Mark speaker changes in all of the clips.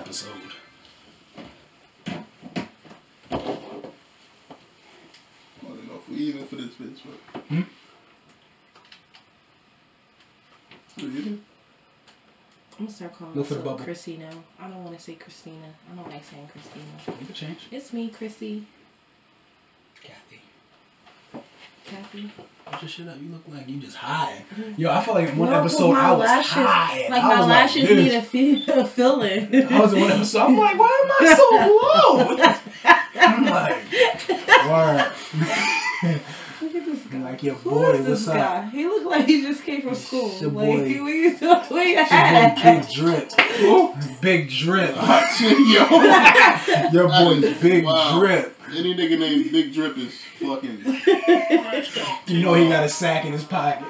Speaker 1: episode.
Speaker 2: I don't know if we even for this bitch, but. Are you even?
Speaker 3: I'm gonna start calling myself Chrissy now. I don't want to say Christina. I don't like saying Christina.
Speaker 1: You can change.
Speaker 3: It's me, Chrissy. Kathy.
Speaker 1: Put your shit up. You look like you just high. Yo, I feel like in one episode I was
Speaker 3: lashes,
Speaker 1: high.
Speaker 3: Like my lashes need a filling.
Speaker 1: I was in one episode. I'm like, why am I so low? I'm like, word.
Speaker 3: Look at this guy.
Speaker 1: I'm like, your boy, what's up?
Speaker 3: Guy? He looked like he just came from school.
Speaker 1: Your
Speaker 3: like,
Speaker 1: boy.
Speaker 3: what you doing? What you had?
Speaker 1: Big drip. Big drip. Your boy's big drip.
Speaker 2: Any nigga named Big Drip is fucking.
Speaker 1: You know he got a sack in his pocket.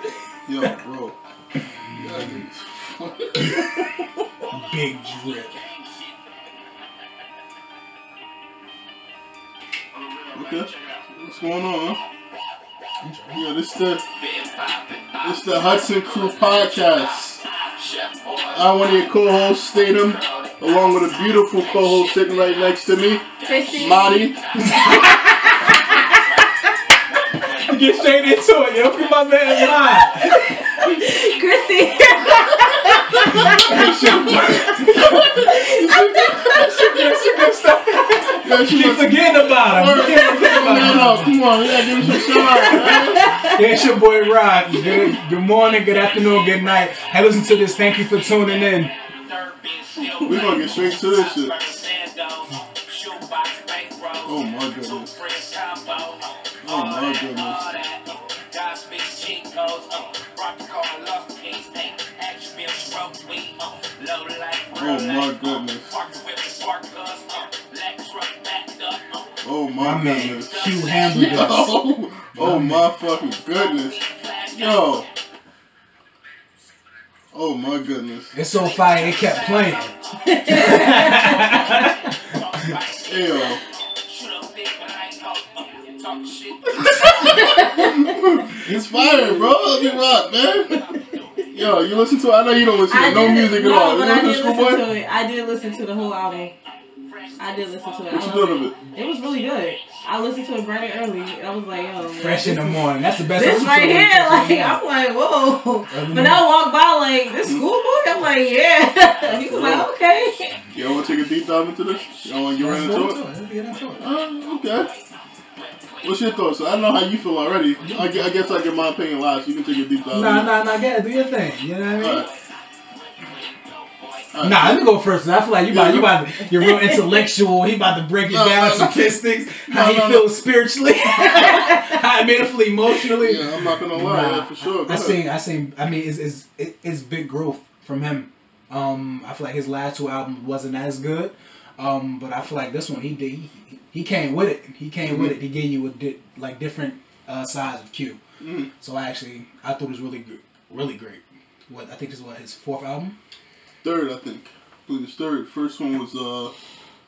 Speaker 2: Yo, bro.
Speaker 1: Big drip.
Speaker 2: Okay. What's going on, huh? Yeah, this the Hudson Crew Podcast. I'm one of your co-hosts, Statham, along with a beautiful co-host sitting right next to me, Marty.
Speaker 1: Get straight into it, yo. Put my man live.
Speaker 3: Chrissy.
Speaker 1: Keep forgetting about him.
Speaker 2: Come on, we gotta give him some shout out, man.
Speaker 1: Yeah, it's your boy Rod. Good morning, good afternoon, good night. Hey, listen to this. Thank you for tuning in.
Speaker 2: We're gonna get straight to this shit. Oh my goodness. Oh my goodness. Oh my goodness. Oh my goodness.
Speaker 1: Q handled this.
Speaker 2: Oh my fucking goodness. Yo. Oh my goodness.
Speaker 1: It's so fire it kept playing.
Speaker 2: Ew. It's fire, bro. Let me rock, man. Yo, you listen to it? I know you don't listen to no music at all. You
Speaker 3: but
Speaker 2: listen to SCHoolboy?
Speaker 3: I did listen to the whole album. I did listen to it.
Speaker 2: What you thought of it?
Speaker 3: It was really good. I listened to it bright and early. I was like, yo.
Speaker 1: Fresh in the morning. That's the best.
Speaker 3: This right here, like, I'm like, whoa. But I walked by like, this SCHoolboy? I'm like, yeah. He was like, okay.
Speaker 2: You don't want to take a deep dive into this? You don't want to get right into it? Okay. What's your thoughts? I don't know how you feel already. I guess I get my opinion last. You can take a deep dive.
Speaker 1: Nah, get it. Do your thing. You know what I mean?
Speaker 2: All right.
Speaker 1: Nah, let me go first. I feel like you're real intellectual. He about to break it down, statistics, how he feels spiritually, how mentally, emotionally.
Speaker 2: Yeah, I'm not gonna lie, for sure.
Speaker 1: I mean, it's big growth from him. I feel like his last two albums wasn't as good, but I feel like this one he came with it. He came with it. He gave you a different sides of Q. So I thought it was really great. I think this was his fourth album.
Speaker 2: Third, I think. I believe it's third. First one was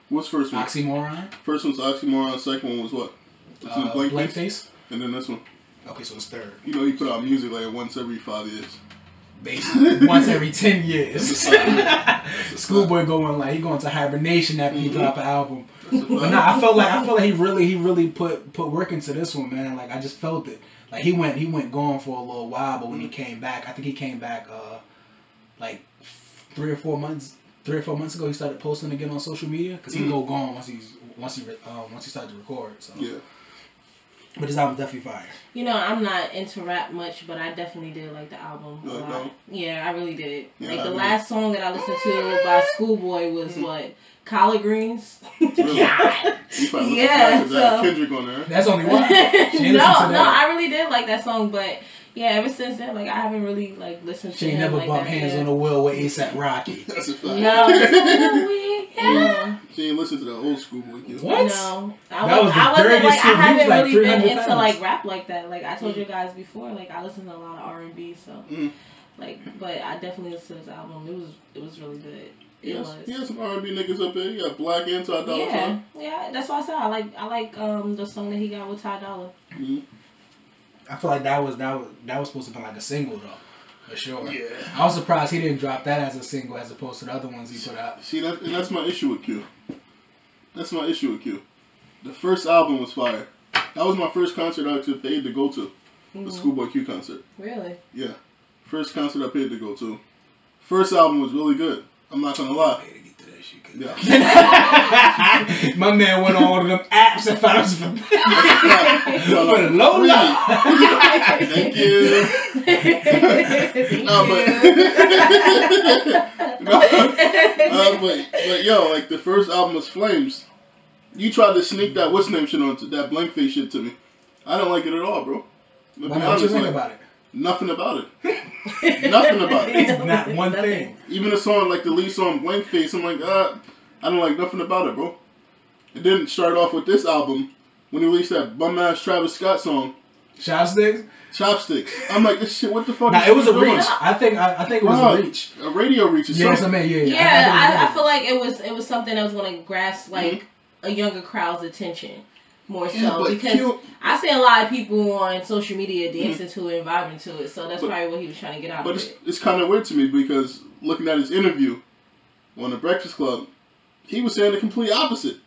Speaker 2: what's first one?
Speaker 1: Oxymoron.
Speaker 2: First one's Oxymoron. Second one was what?
Speaker 1: Blank Face.
Speaker 2: And then this one.
Speaker 1: Okay, so it's third.
Speaker 2: You know, he put out music like once every 5 years.
Speaker 1: Basically, once every 10 years. SCHoolboy going to hibernation after he dropped an album. But nah, I felt like he really put work into this one, man. Like I just felt it. Like he went gone for a little while, but when he came back, I think he came back like 3 or 4 months ago. He started posting again on social media because he go gone once he started to record. So
Speaker 2: yeah.
Speaker 1: But this album's definitely fire.
Speaker 3: You know, I'm not into rap much, but I definitely did like the album a lot.
Speaker 2: No?
Speaker 3: Yeah, I really did.
Speaker 2: Yeah,
Speaker 3: like the last song that I listened to by SCHoolboy was what? Collard Greens.
Speaker 2: Really?
Speaker 3: Yeah.
Speaker 2: So Kendrick on there.
Speaker 1: That's only one.
Speaker 3: No, I really did like that song, but yeah, ever since then, like I haven't really like listened to.
Speaker 1: She ain't never
Speaker 3: like
Speaker 1: bumped hands on the wheel with A$AP Rocky.
Speaker 2: That's a fact.
Speaker 3: No.
Speaker 2: She ain't listen to the old SCHoolboy kid.
Speaker 1: What?
Speaker 3: No, I
Speaker 1: He
Speaker 3: haven't
Speaker 1: was
Speaker 3: really been into
Speaker 1: pounds.
Speaker 3: like rap like that. Like I told you guys before, like I listen to a lot of R&B, so like, but I definitely listened to this album. It was really good. It was.
Speaker 2: He has some R&B niggas up there. You got Black and Ty Dolla Sign.
Speaker 3: Yeah, that's why I said I like the song that he got with Ty Dolla.
Speaker 1: I feel like that was supposed to be like a single though. For sure.
Speaker 2: Yeah.
Speaker 1: I was surprised he didn't drop that as a single as opposed to the other ones he put out.
Speaker 2: See, that's my issue with Q. That's my issue with Q. The first album was fire. That was my first concert I actually paid to go to. The Schoolboy Q concert.
Speaker 3: Really?
Speaker 2: Yeah. First concert I paid to go to. First album was really good. I'm not gonna lie. Yeah.
Speaker 1: My man went on one of them apps and found some for the low low.
Speaker 2: Thank you. But yo, like the first album was Flames. You tried to sneak that what's name shit onto that blank face shit to me. I don't like it at all, bro.
Speaker 1: What you think about it?
Speaker 2: Nothing about it. Nothing about it.
Speaker 1: Not one thing.
Speaker 2: Even the song, like the lead song, Blank Face, I'm like, I don't like nothing about it, bro. It didn't start off with this album when he released that bum-ass Travis Scott song.
Speaker 1: Chopsticks?
Speaker 2: Chopsticks. I'm like, this shit, what the fuck?
Speaker 1: Nah, it was a reach. I think it was a reach.
Speaker 2: A radio reach or something.
Speaker 1: Yes, I mean, yeah.
Speaker 3: Yeah, I feel like it was something that was going to grasp, like, a younger crowd's attention. More so, because I see a lot of people on social media dancing to it and vibing to it, so that's probably what he was trying to get out of it.
Speaker 2: But it's kind of weird to me because looking at his interview on the Breakfast Club, he was saying the complete opposite.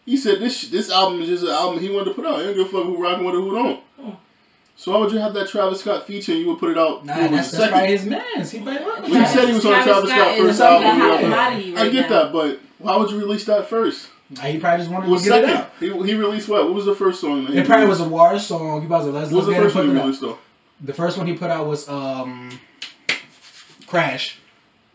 Speaker 2: He said this album is just an album he wanted to put out. He don't give a fuck who rocking with it, who don't. So why would you have that Travis Scott feature and you would put it out?
Speaker 1: Nah, that's probably his man. He
Speaker 2: said he was on Travis Scott first album. I get that, but why would you release that first?
Speaker 1: He probably just wanted to get it out.
Speaker 2: He released what? What was the first song?
Speaker 1: It probably was a War song. He was like, let's
Speaker 2: what was the first one he released though?
Speaker 1: The first one he put out was Crash.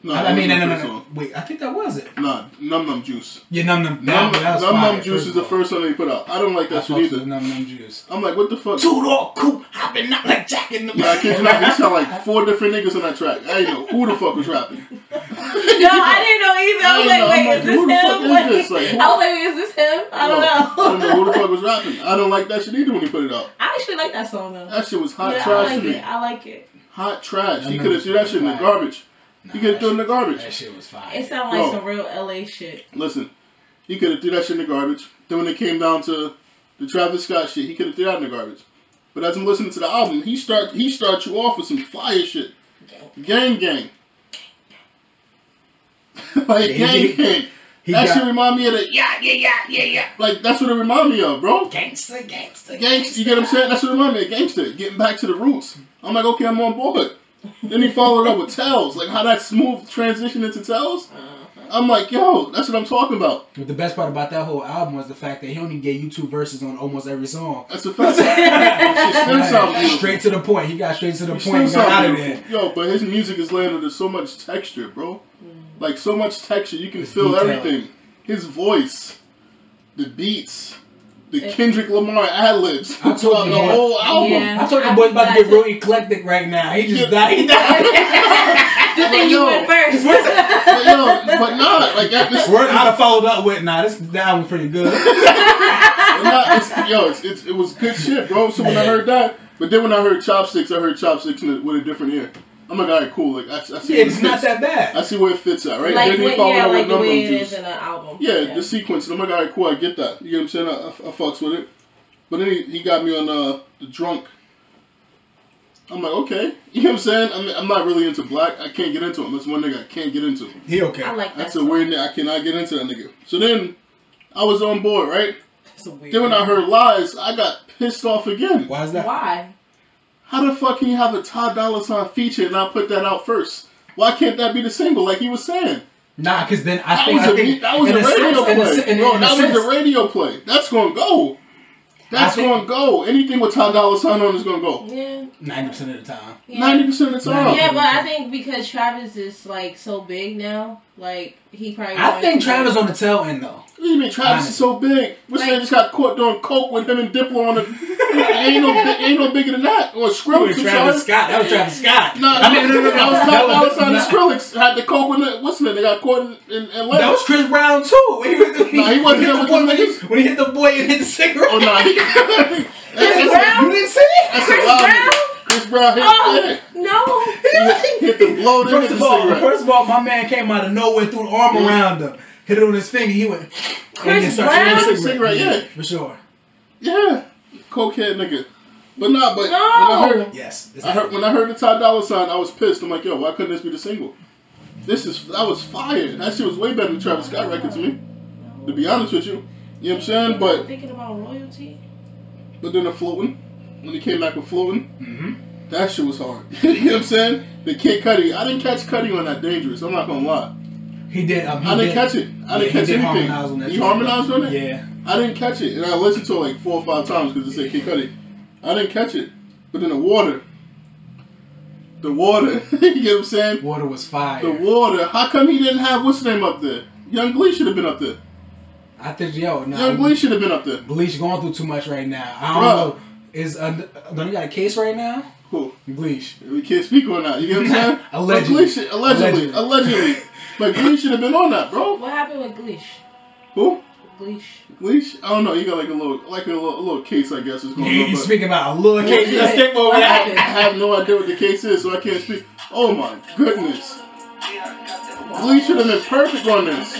Speaker 2: No,
Speaker 1: no. Wait, I think that was it.
Speaker 2: Nah, Num Num Juice.
Speaker 1: Yeah, Num Num.
Speaker 2: Num Num Juice is the first song that he put out. I don't like that shit either.
Speaker 1: Num Num Juice.
Speaker 2: I'm like, what the fuck?
Speaker 1: Two-door coupe, hopping out like Jack in the Box.
Speaker 2: Yeah, I can't lie. It sound like 4 different niggas on that track. I didn't know who the fuck was rapping.
Speaker 3: No, I didn't know either. I was like, wait, is this him? I was like, wait, is this him? I don't know.
Speaker 2: I don't know who the fuck was rapping. I don't like that shit either when he put it out.
Speaker 3: I actually like that song though.
Speaker 2: That shit was hot trash to me.
Speaker 3: I like it.
Speaker 2: Hot trash. He could have threw that shit in the garbage. He could have thrown it in the garbage.
Speaker 1: That shit was fire.
Speaker 3: It sounded like some real LA shit.
Speaker 2: Listen, he could have threw that shit in the garbage. Then when it came down to the Travis Scott shit, he could have threw that in the garbage. But as I'm listening to the album, he starts you off with some fire shit. Gang. Like, gang. That shit remind me of the yeah. Like, that's what it remind me of, bro.
Speaker 1: Gangster.
Speaker 2: You get what I'm saying? That's what it remind me of, gangster. Getting back to the roots. I'm like, okay, I'm on board. Then he followed up with Tells. Like, how that smooth transition into Tells. I'm like, yo, that's what I'm talking about.
Speaker 1: But the best part about that whole album was the fact that he only gave you 2 verses on almost every song.
Speaker 2: That's a fact.
Speaker 1: Straight to the point. He got straight to the point and got out of there.
Speaker 2: Yo, but his music is landed with so much texture, bro. Like, so much texture. You can feel everything. His voice, the beats, the Kendrick Lamar ad-libs. I told you the whole album.
Speaker 1: Yeah. I told you boys about to get real eclectic right now. He just died. He died.
Speaker 3: Good thing you went first.
Speaker 2: But not like that.
Speaker 1: Word I'd have followed up with, this album's pretty good.
Speaker 2: It was good shit, bro. So when I heard that, but then when I heard Chopsticks, with a different ear. I'm like, alright, cool. Like I see.
Speaker 1: It's not that bad.
Speaker 2: I see where it fits at, right?
Speaker 3: Like,
Speaker 2: then he followed up with
Speaker 3: the way it is in an album.
Speaker 2: Yeah, the sequence. And I'm like, alright, cool. I get that. You get what I'm saying? I fucks with it. But then he got me on the Drunk. I'm like, okay. You know what I'm saying? I'm not really into Black. I can't get into him. That's one nigga I can't get into.
Speaker 1: He okay.
Speaker 3: I like that.
Speaker 2: That's a weird nigga. I cannot get into that nigga. So then I was on board, right? Then when I heard Lies, I got pissed off again.
Speaker 1: Why is that?
Speaker 3: Why?
Speaker 2: How the fuck can you have a Ty Dolla $ign feature and not put that out first? Why can't that be the single like he was saying?
Speaker 1: Nah, because then
Speaker 2: that was a radio play. That's gonna go. That's gonna go. Anything with Ty Dolla $ign on is gonna go.
Speaker 3: Yeah.
Speaker 1: 90% of the time.
Speaker 2: 90% of the time.
Speaker 3: Yeah, but I think because Travis is like so big now, like he probably.
Speaker 1: I think Travis on the tail end though.
Speaker 2: What do you mean Travis is so big? Which man just got caught doing coke with him and Diplo on the. ain't no bigger than that. Or Skrillex.
Speaker 1: Travis Scott. That was Travis Scott.
Speaker 2: No, that was Ty Dolla $ign and Skrillex had the coke with it. What's the name? They got caught in Atlanta.
Speaker 1: That was Chris Brown too.
Speaker 2: He wasn't there with them niggas.
Speaker 1: When he hit the boy and hit the cigarette.
Speaker 2: Oh no.
Speaker 3: Chris Brown?
Speaker 1: You didn't see it?
Speaker 3: Chris Brown? No.
Speaker 2: He hit the blow.
Speaker 1: First of all, my man came out of nowhere, threw the arm around him, hit it on his finger. He went.
Speaker 3: Chris Brown?
Speaker 2: Cigarette, yeah.
Speaker 1: For sure.
Speaker 2: Yeah. Cokehead nigga. But
Speaker 3: no.
Speaker 2: when I heard,
Speaker 1: yes,
Speaker 2: when I heard the Ty Dolla $ign, I was pissed. I'm like, yo, why couldn't this be the single? That was fire. That shit was way better than Travis Scott record to me. To be honest with you. You know what I'm saying? But
Speaker 3: thinking about royalty.
Speaker 2: But then the floating, when he came back with floating, that shit was hard. You know what I'm saying? The Kid Cudi, I didn't catch Cudi on that Dangerous. I'm not gonna lie.
Speaker 1: He did.
Speaker 2: I didn't catch it. I didn't catch anything. He harmonized on it?
Speaker 1: Yeah.
Speaker 2: I didn't catch it, and I listened to it like 4 or 5 times because it said Kid Cudi. I didn't catch it. But then the water, you know what I'm saying?
Speaker 1: Water was fire.
Speaker 2: The water. How come he didn't have what's his name up there? Young Glee should have been up there.
Speaker 1: I think
Speaker 2: Young Glee should have been up there.
Speaker 1: Bleach going through too much right now. I don't know. Don't he got a case right now?
Speaker 2: Who?
Speaker 1: Bleach.
Speaker 2: We can't speak on that. You get what I'm saying? Allegedly. But Glee should have been on that, bro.
Speaker 3: What happened with Gleesh?
Speaker 2: Who?
Speaker 3: Gleesh?
Speaker 2: I don't know. He got like a little case, I guess. Is going on.
Speaker 1: You speaking about a little case?
Speaker 2: I have no idea what the case is, so I can't speak. Oh my goodness. Glee should have been perfect on this.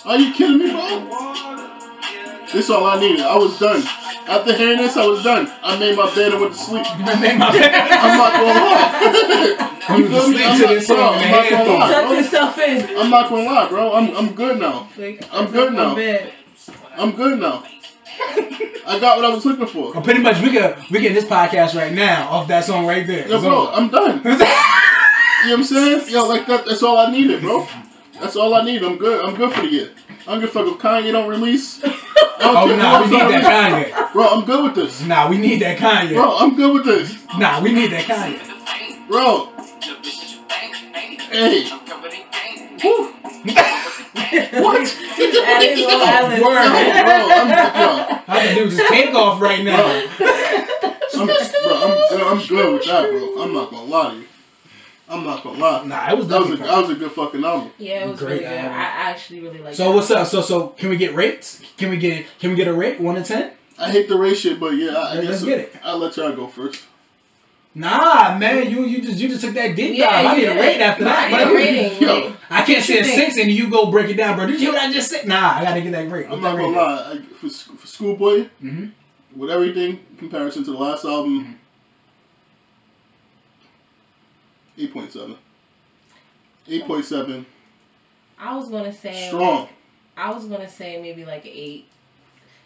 Speaker 2: Are you kidding me, bro? This is all I needed. I was done. After hearing this, I was done. I made my bed and went to sleep. I'm not gonna lie. You feel me? I'm not gonna lie. I'm not gonna lie, bro. I'm good now. I'm good now. I'm good now. I got what I was looking for.
Speaker 1: Well, pretty much, we get this podcast right now off that song right there.
Speaker 2: Yo, bro, I'm done. You know what I'm saying? Yo, like that. That's all I needed, bro. That's all I need. I'm good. I'm good for the year. I don't give a fuck if Kanye don't release.
Speaker 1: We need that Kanye.
Speaker 2: Bro, I'm good with this.
Speaker 1: Nah, we need that Kanye.
Speaker 2: Bro, I'm good with this.
Speaker 1: Nah, we need that Kanye.
Speaker 2: Bro. Hey. Woo. What?
Speaker 3: That is what
Speaker 2: Bro,
Speaker 1: I can do just take off right now.
Speaker 2: I'm good with that, bro. I'm not gonna lie to you.
Speaker 1: Nah, it was
Speaker 2: that was a good fucking album.
Speaker 3: Yeah, it was great. Really good. I actually really like it.
Speaker 1: So what's up? So can we get rates? Can we get a rate 1 to 10?
Speaker 2: I hate the rate shit, but yeah, I guess
Speaker 1: let's get it.
Speaker 2: I'll let y'all go first.
Speaker 1: Nah, man, you just took that deep dive. I need a rate after that.
Speaker 3: I need a rating.
Speaker 1: Yo, I can't say a 6 and you go break it down, bro. Did you hear what I just said? Nah, I gotta get that rate.
Speaker 2: I'm not gonna lie. For Schoolboy, with everything in comparison to the last album, 8.7. 8.7.
Speaker 3: I was gonna say
Speaker 2: strong.
Speaker 3: I was gonna say maybe like 8.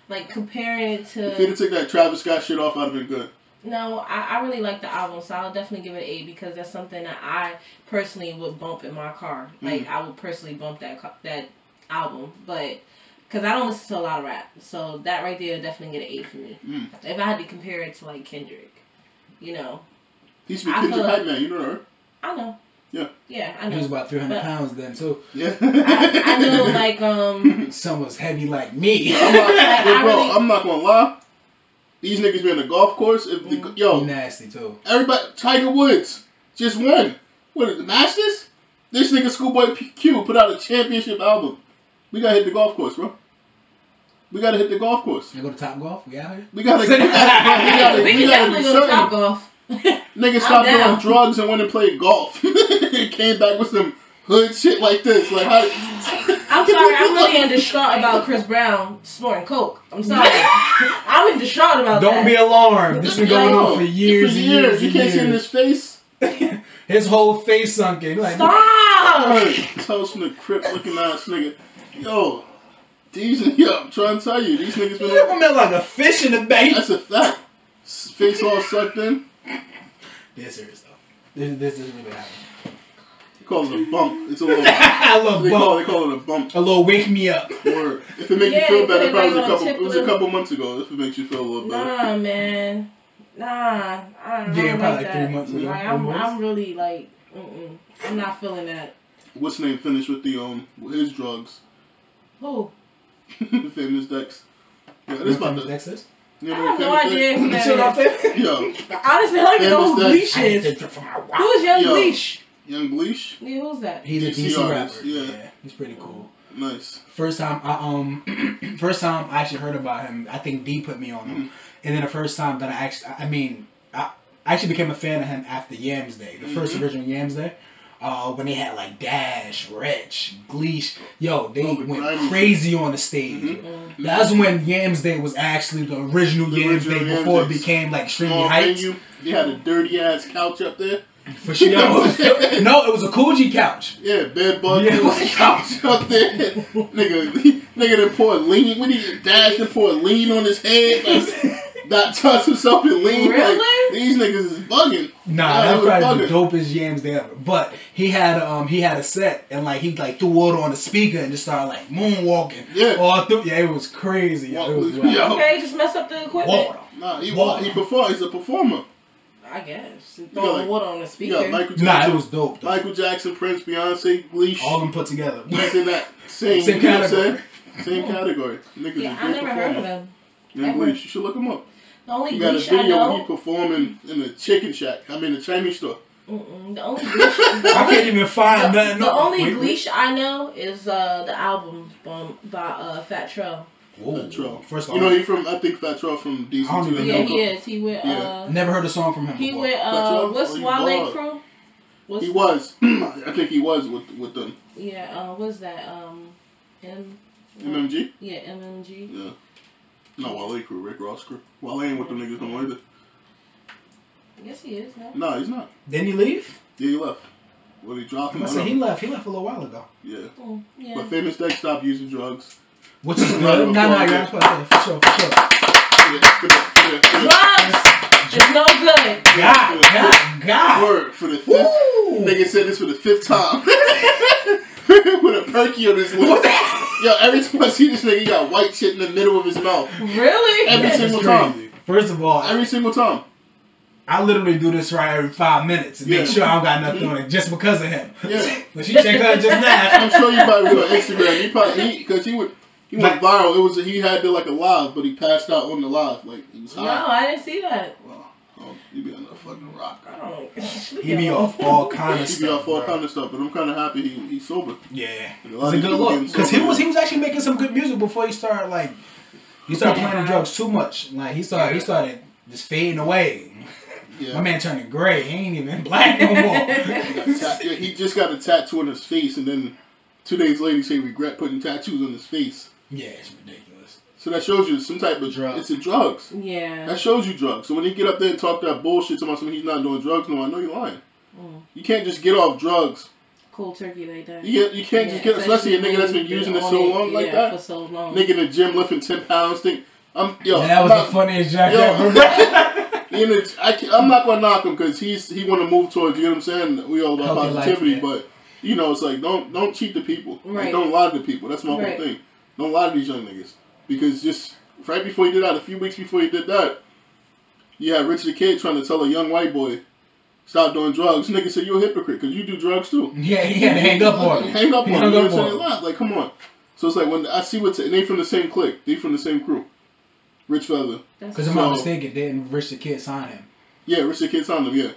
Speaker 3: Like comparing it to.
Speaker 2: If you took that Travis Scott shit off, I'd have been good.
Speaker 3: No, I really like the album, so I'll definitely give it an 8 because that's something that I personally would bump in my car. Like I would personally bump that album, but because I don't listen to a lot of rap, so that right there definitely get an 8 for me. If I had to compare it to like Kendrick, you know.
Speaker 2: He's been Kendrick hype man, you know her.
Speaker 3: I know.
Speaker 2: Yeah.
Speaker 3: Yeah, I know.
Speaker 1: He was about 300 pounds then too.
Speaker 2: Yeah.
Speaker 3: I know, like
Speaker 1: Some was heavy like me.
Speaker 2: I'm not gonna lie. These niggas be on the golf course. Yo,
Speaker 1: he nasty too.
Speaker 2: Everybody, Tiger Woods just won. What is the Masters? This nigga Schoolboy Q put out a championship album. We gotta hit the golf course, bro. We gotta hit the golf course.
Speaker 1: You go to Top Golf? We out here?
Speaker 2: We gotta do
Speaker 3: Golf.
Speaker 2: Niggas stopped doing drugs and went and played golf. Came back with some hood shit like this. Like,
Speaker 3: I'm sorry, I'm really in distraught about Chris Brown snorting coke. I'm sorry. I'm in distraught about that.
Speaker 1: Don't be alarmed. This been going on for years and years.
Speaker 2: You can't see in his face.
Speaker 1: His whole face sunken. Like,
Speaker 3: stop!
Speaker 2: Toast from the Crip looking ass nigga. Yo, I'm trying to tell you, these niggas been.
Speaker 1: I'm like a fish in the bank.
Speaker 2: That's a fact. Face all sucked in.
Speaker 1: Dead serious though. This is really happening.
Speaker 2: They call it a bump. It's a little.
Speaker 1: They
Speaker 2: call it a bump.
Speaker 1: A little wake me up.
Speaker 2: Or if it makes you feel better, it was a couple months ago. If it makes you feel a little better.
Speaker 3: Nah, man. Nah, I don't
Speaker 1: probably
Speaker 3: like
Speaker 1: 3 months ago.
Speaker 3: Like, I'm really like, I'm not feeling that.
Speaker 2: What's name finished with the his drugs?
Speaker 3: Who?
Speaker 2: Famous Dex. Yeah, this about the
Speaker 1: Dex is.
Speaker 2: You know
Speaker 3: I have no idea who that is.
Speaker 2: Yo.
Speaker 3: Honestly, I don't even know who Bleach is. Who is Young Bleach?
Speaker 2: Young Bleach?
Speaker 3: Yeah, who's that?
Speaker 1: He's a DC rapper.
Speaker 2: Yeah,
Speaker 1: he's pretty cool.
Speaker 2: Nice.
Speaker 1: First time I actually heard about him, I think D put me on him. And then the first time that I actually became a fan of him after Yams Day, the first original Yams Day. when they had like Dash, Rich, Gleesh. Yo, they went crazy on the stage. Mm-hmm. That's when Yams Day was actually the original Yams Day before it became like extremely hyped.
Speaker 2: You had a dirty ass couch up there.
Speaker 1: For sure. No, it was a Coogee couch.
Speaker 2: Yeah, bed bug couch up there. nigga done poured lean. When he Dash and poured lean on his head, like, not touch himself in lean.
Speaker 3: Really?
Speaker 2: Like, these niggas is bugging.
Speaker 1: Nah, that's probably the dopest Yams Day ever. But he had a set and like he like threw water on the speaker and just started like moonwalking.
Speaker 2: Yeah.
Speaker 1: All through. Yeah, it was crazy. It was
Speaker 3: okay, just mess up the equipment.
Speaker 1: Water.
Speaker 2: Nah, he performed. He's a performer.
Speaker 3: I guess. Throwing water on the speaker.
Speaker 2: Michael Jackson,
Speaker 1: it was dope.
Speaker 2: Though. Michael Jackson, Prince, Beyonce, Gleesh.
Speaker 1: All of them put together.
Speaker 2: He's in that same category. Same category. Niggas
Speaker 3: yeah, I never heard of them.
Speaker 2: Yeah, Gleesh, you should look him up.
Speaker 3: The only
Speaker 2: he got a
Speaker 3: Gleesh I
Speaker 2: video
Speaker 3: know.
Speaker 2: of he performing in a chicken shack. I mean, a Chinese store.
Speaker 3: The only Gleesh
Speaker 1: I can't even find nothing.
Speaker 3: The only Gleesh I know is the album by Fat Trell.
Speaker 2: Fat Trell.
Speaker 1: First,
Speaker 2: you know he from. I think Fat Trell from DC too.
Speaker 3: Yeah, he is. He with.
Speaker 1: Never heard a song from him.
Speaker 3: He
Speaker 1: before.
Speaker 3: with what's Wale crew?
Speaker 2: He was. I think he was with them.
Speaker 3: Yeah. What's that?
Speaker 2: MMG.
Speaker 3: Yeah, MMG.
Speaker 2: Yeah. Not Wale crew. Rick Ross crew. Wale ain't with them niggas no more either.
Speaker 3: Yes, he is. No.
Speaker 2: Nah, he's not.
Speaker 1: Didn't he leave?
Speaker 2: Yeah, he left. Well, he dropped him.
Speaker 1: I said he left. He left a little while ago.
Speaker 2: Yeah.
Speaker 3: Yeah.
Speaker 2: But Famous Deck stopped using drugs.
Speaker 1: Which is good. No, you're supposed to say. For sure.
Speaker 3: Drugs is no good.
Speaker 1: God.
Speaker 2: Word for the fifth. Nigga said this for the fifth time. With a perky on his lips. Yo, every time I see this nigga, he got white shit in the middle of his mouth.
Speaker 3: Really?
Speaker 2: Every single time.
Speaker 1: First of all,
Speaker 2: every single time.
Speaker 1: I literally do this right every 5 minutes and make sure I don't got nothing on it just because of him.
Speaker 2: Yeah.
Speaker 1: But she checked her just now.
Speaker 2: I'm sure you probably do on Instagram. Because he went viral. He had to like a live, but he passed out on the live. Like he was high.
Speaker 3: No, I didn't see that.
Speaker 2: Well, you be on the fucking rock.
Speaker 3: I don't.
Speaker 1: He be off all kind of stuff.
Speaker 2: He be off all kind of stuff, but I'm kind of happy he's sober.
Speaker 1: Yeah, it's a good look because he was actually making some good music before he started playing drugs too much. Like he started just fading away. Yeah. My man turning gray. He ain't even black no more.
Speaker 2: He just got a tattoo on his face, and then 2 days later he said he regret putting tattoos on his face.
Speaker 1: Yeah, it's ridiculous.
Speaker 2: So that shows you some type of drug. It's a drugs.
Speaker 3: Yeah.
Speaker 2: That shows you drugs. So when you get up there and talk that bullshit about something he's not doing drugs, no, I know you're lying. You can't just get off drugs.
Speaker 3: Cold turkey like that.
Speaker 2: You can't just get, especially a nigga that's been using it so long like that.
Speaker 3: For so long.
Speaker 2: Nigga in the gym lifting 10 pounds. That
Speaker 1: was the funniest jack ever.
Speaker 2: I'm not gonna knock him because he want to move towards, you know what I'm saying? We all about positivity,
Speaker 1: life,
Speaker 2: but it's like don't cheat the people.
Speaker 3: Right.
Speaker 2: Like, don't lie to the people. That's my whole thing. Don't lie to these young niggas because just right before he did that, a few weeks before he did that, you had Rich the Kid trying to tell a young white boy stop doing drugs. Nigga said you're a hypocrite because you do drugs too.
Speaker 1: Yeah, he had to hang up on him.
Speaker 2: Hang up on him. You know what I'm like, come on. So it's like when I see and they from the same clique, they from the same crew. Rich Feather.
Speaker 1: Because if I'm not mistaken, didn't Rich the Kid sign him?
Speaker 2: Yeah, Rich the Kid signed him, yeah.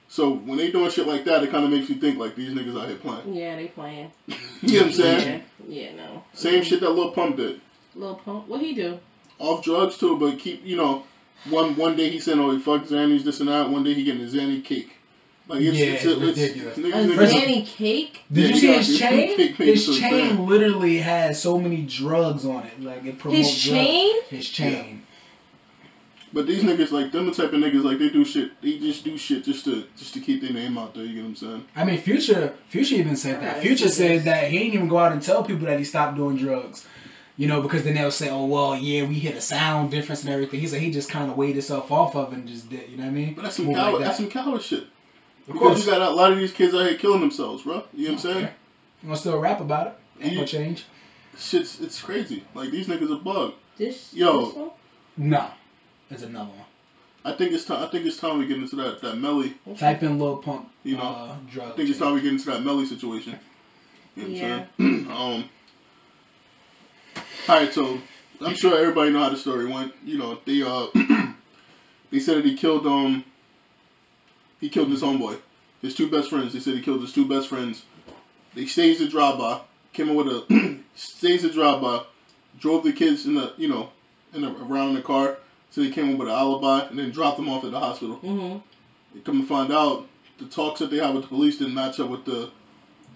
Speaker 2: So when they doing shit like that, it kind of makes you think like these niggas out here playing.
Speaker 3: Yeah, they playing.
Speaker 2: You know what I'm saying?
Speaker 3: Yeah, no.
Speaker 2: Same shit that Lil Pump did.
Speaker 3: Lil Pump? What he do?
Speaker 2: Off drugs too, but keep, one day he said, oh, he fucked Xannies, this and that. One day he getting a Xanny cake. Like, it's
Speaker 1: ridiculous.
Speaker 3: A Xanny cake?
Speaker 1: Did you see his chain? His chain literally has so many drugs on it. Like, it promotes
Speaker 3: his chain?
Speaker 1: His chain.
Speaker 2: Yeah. But these niggas, like, them the type of niggas, like, they do shit. They just do shit just to keep their name out there, you get what I'm saying?
Speaker 1: I mean, Future even said that. Future said that he ain't even go out and tell people that he stopped doing drugs. Because then they'll say, oh, well, yeah, we hit a sound difference and everything. He said he just kind of weighed himself off of it and just did, you know what I mean?
Speaker 2: But that's some coward shit. Of course. You got a lot of these kids out here killing themselves, bro. You know what I'm saying?
Speaker 1: You gonna still rap about it? Ain't gonna change.
Speaker 2: It's crazy. Like, these niggas are bugged.
Speaker 3: This one?
Speaker 1: No. There's another one.
Speaker 2: I think it's time we get into that Melly.
Speaker 1: Type in Lil Pump.
Speaker 2: Drug. I think it's time we get into that Melly situation. You know what I'm saying? Alright, so I'm sure everybody know how the story went. They said that he killed his homeboy, his two best friends. They said he killed his two best friends. They staged a drive-by, came in with a staged a drive-by, drove the kids around in the car. So they came in with an alibi and then dropped them off at the hospital. Mm-hmm. They come to find out the talks that they had with the police didn't match up with the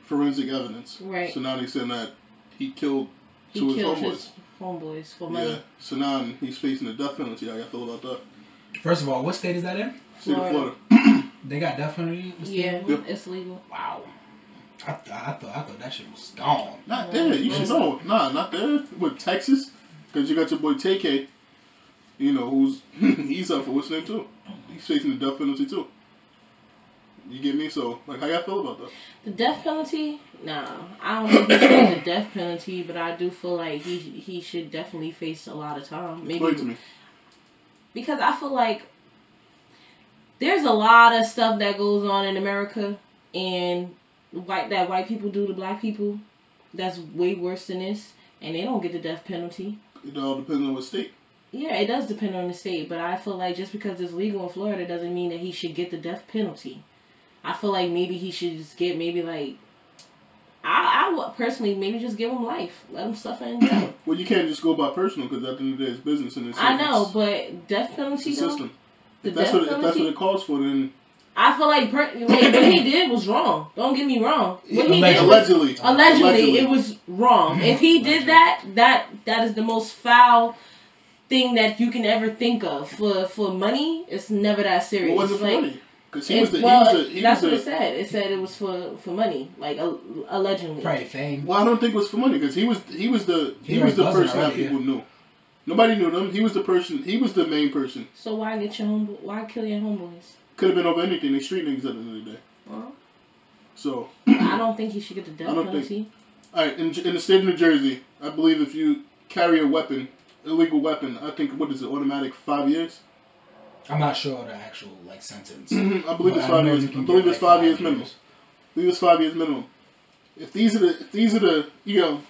Speaker 2: forensic evidence.
Speaker 3: Right.
Speaker 2: So now they saying that he killed two of his
Speaker 3: homeboys for money.
Speaker 2: Yeah. So now he's facing the death penalty. How y'all feel about that?
Speaker 1: First of all, what state is that in?
Speaker 2: State of Florida.
Speaker 1: They got death penalty?
Speaker 3: Yeah, it's legal.
Speaker 1: Wow. I thought that shit was gone.
Speaker 2: Not there. You should know. Nah, not there. With Texas, because you got your boy TK. You know who's he's up for what's name too. He's facing the death penalty too. You get me? So like, how y'all feel about that?
Speaker 3: The death penalty? Nah, I don't think he should get the death penalty, but I do feel like he should definitely face a lot of time. Maybe.
Speaker 2: Explain to me.
Speaker 3: Because I feel like there's a lot of stuff that goes on in America, and white people do to black people that's way worse than this, and they don't get the death penalty.
Speaker 2: It all depends on what state.
Speaker 3: Yeah, it does depend on the state, but I feel like just because it's legal in Florida doesn't mean that he should get the death penalty. I feel like maybe he should just get maybe like, I would personally maybe just give him life, let him suffer in jail.
Speaker 2: Well, you can't just go by personal because at the end of the day it's business and it's.
Speaker 3: I know, but death penalty
Speaker 2: it's a system.
Speaker 3: The
Speaker 2: if that's
Speaker 3: death
Speaker 2: what
Speaker 3: penalty?
Speaker 2: If that's what it calls for, then.
Speaker 3: I feel like what he did was wrong. Don't get me wrong. What he did
Speaker 2: allegedly,
Speaker 3: it was wrong. If he did that is the most foul thing that you can ever think of. For money, it's never that serious.
Speaker 2: What was it for money? Because
Speaker 3: that's what it said. It said it was for money, like allegedly.
Speaker 1: Probably fame.
Speaker 2: Well, I don't think it was for money because he was the person that people knew. Nobody knew them. He was the person. He was the main person.
Speaker 3: So why kill your homeboys?
Speaker 2: Could have been over anything. They street niggas at the end of the day. So.
Speaker 3: I don't think he should get the death penalty.
Speaker 2: Alright, in the state of New Jersey, I believe if you carry a weapon, illegal weapon, I think, what is it, automatic 5 years?
Speaker 1: I'm not sure of the actual, like, sentence.
Speaker 2: I believe it's 5 years. I believe it's 5 years minimum. I believe it's 5 years minimum. If these are the, you know,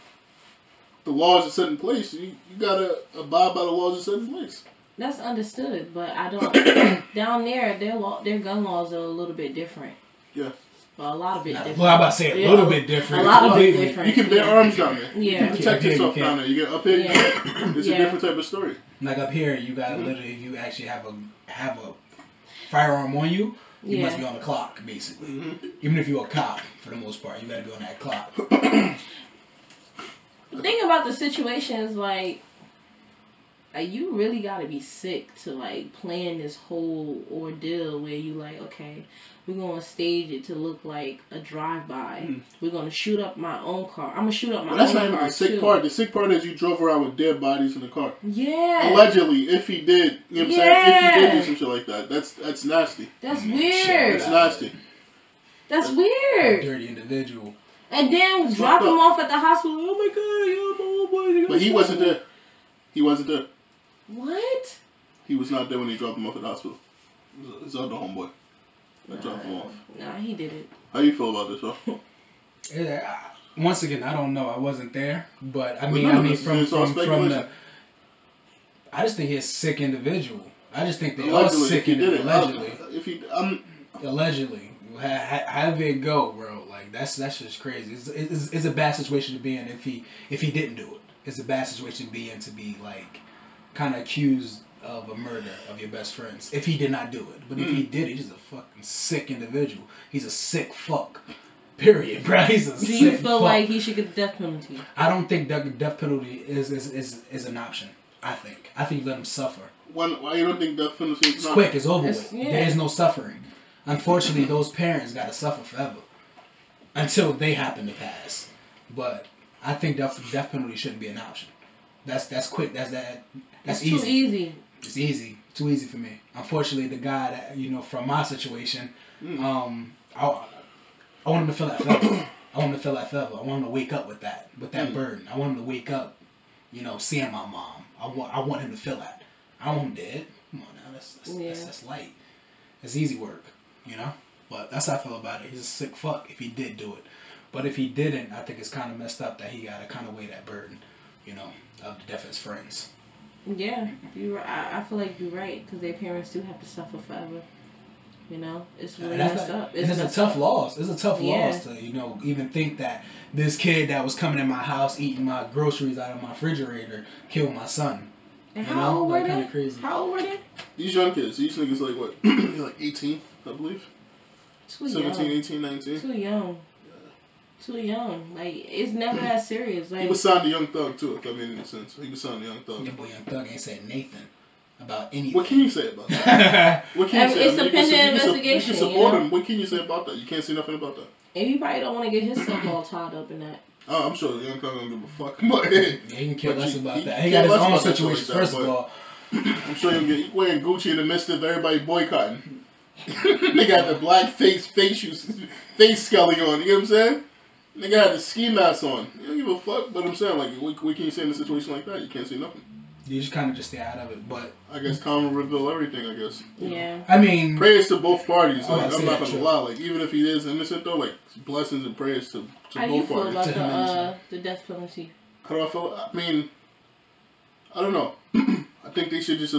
Speaker 2: the laws are set in place, you gotta abide by the laws that are set in place.
Speaker 3: That's understood, but I don't. Down there, their gun laws are a little bit different.
Speaker 2: Yeah.
Speaker 3: Well, a lot of it different.
Speaker 1: Well, I'm about to say a little bit different.
Speaker 3: A lot of it different.
Speaker 2: You can bear arms down there.
Speaker 3: Yeah.
Speaker 2: You can protect yourself down there. You get up here. It's a different type of story.
Speaker 1: Like up here, you gotta literally, if you actually have a firearm on you, you must be on the clock, basically. Even if you're a cop, for the most part, you gotta be on that clock.
Speaker 3: The thing about the situation is like you really gotta be sick to like plan this whole ordeal where you like, okay, we're gonna stage it to look like a drive-by. We're gonna shoot up my own car. I'm gonna shoot up my own car. That's not even
Speaker 2: the sick part. The sick part is you drove around with dead bodies in the car.
Speaker 3: Yeah.
Speaker 2: Allegedly, if he did, you know what I'm saying? If he did do some shit like that, that's nasty.
Speaker 3: That's weird.
Speaker 2: That's nasty.
Speaker 3: That's weird.
Speaker 1: Dirty individual.
Speaker 3: And then drop him off at the hospital. Oh my god, you're my old boy.
Speaker 2: But he wasn't there. He wasn't there.
Speaker 3: What?
Speaker 2: He was not there when they dropped him off at the hospital. His other homeboy that dropped him off.
Speaker 3: Nah, he did it.
Speaker 2: How you feel about this, huh?
Speaker 1: Yeah, once again, I don't know. I wasn't there, but I mean, from the. I just think he's a sick individual. I just think they are sick individuals. Allegedly. How did it go, bro? Like that's just crazy. It's a bad situation to be in if he didn't do it. It's a bad situation to be in to be like kind of accused of a murder of your best friends if he did not do it. But if he did, he's just a fucking sick individual. He's a sick fuck. Period, bro. He's a sick fuck.
Speaker 3: Do you feel like he should get the death penalty?
Speaker 1: I don't think the death penalty is an option. I think you let him suffer.
Speaker 2: Why you don't think death penalty is
Speaker 1: it's quick, it's over with. Yeah. There is no suffering. Unfortunately, those parents got to suffer forever until they happen to pass. But I think death penalty shouldn't be an option. That's quick. That's easy.
Speaker 3: Too easy.
Speaker 1: It's easy. Too easy for me. Unfortunately, the guy that from my situation, I want him to feel that forever. I want him to feel that forever. I want him to wake up with that burden. I want him to wake up, seeing my mom. I want him to feel that. I don't want him dead. Come on now, that's light. It's easy work, But that's how I feel about it. He's a sick fuck if he did do it. But if he didn't, I think it's kind of messed up that he got to kind of weigh that burden, of the death of his friends.
Speaker 3: Yeah, I feel like you're right because their parents do have to suffer forever. It's really messed up.
Speaker 1: It's a tough loss. It's a tough loss to even think that this kid that was coming in my house eating my groceries out of my refrigerator killed my son.
Speaker 3: And how old were they?
Speaker 1: Kind of crazy.
Speaker 3: How old were they?
Speaker 2: These young kids. These niggas like what? Like 18, I believe. 17, 18, 19.
Speaker 3: Too young. Too young. Like, it's never that serious. Like,
Speaker 2: he was signed to Young Thug, too, if that made any sense. He was signed to Young Thug.
Speaker 1: Yeah, boy, Young Thug ain't said Nathan about anything.
Speaker 2: What can you say about that? What can you say?
Speaker 3: It's a pending investigation.
Speaker 2: You can support him. What can you say about that? You can't say nothing about that.
Speaker 3: And he probably don't want to get himself all tied up in that.
Speaker 2: Oh, I'm sure Young Thug don't give a fuck. But,
Speaker 1: yeah, he can care less about that. He got his own situation, first of all.
Speaker 2: I'm sure he'll get wearing Gucci in the midst of everybody boycotting. They got the black face scully on. You get what I'm saying? Nigga had the ski mask on. You don't give a fuck. But I'm saying, like, what can you say in a situation like that? You can't say nothing.
Speaker 1: You just kind of just stay out of it. But
Speaker 2: I guess time will reveal everything. I guess.
Speaker 3: Yeah.
Speaker 1: I mean,
Speaker 2: prayers to both parties. Like, I'm not gonna
Speaker 1: true.
Speaker 2: lie. Like, even if he is innocent, though, like, blessings and prayers to both parties.
Speaker 3: How do you feel about the death penalty?
Speaker 2: How do I feel? I mean, I don't know. I think they should just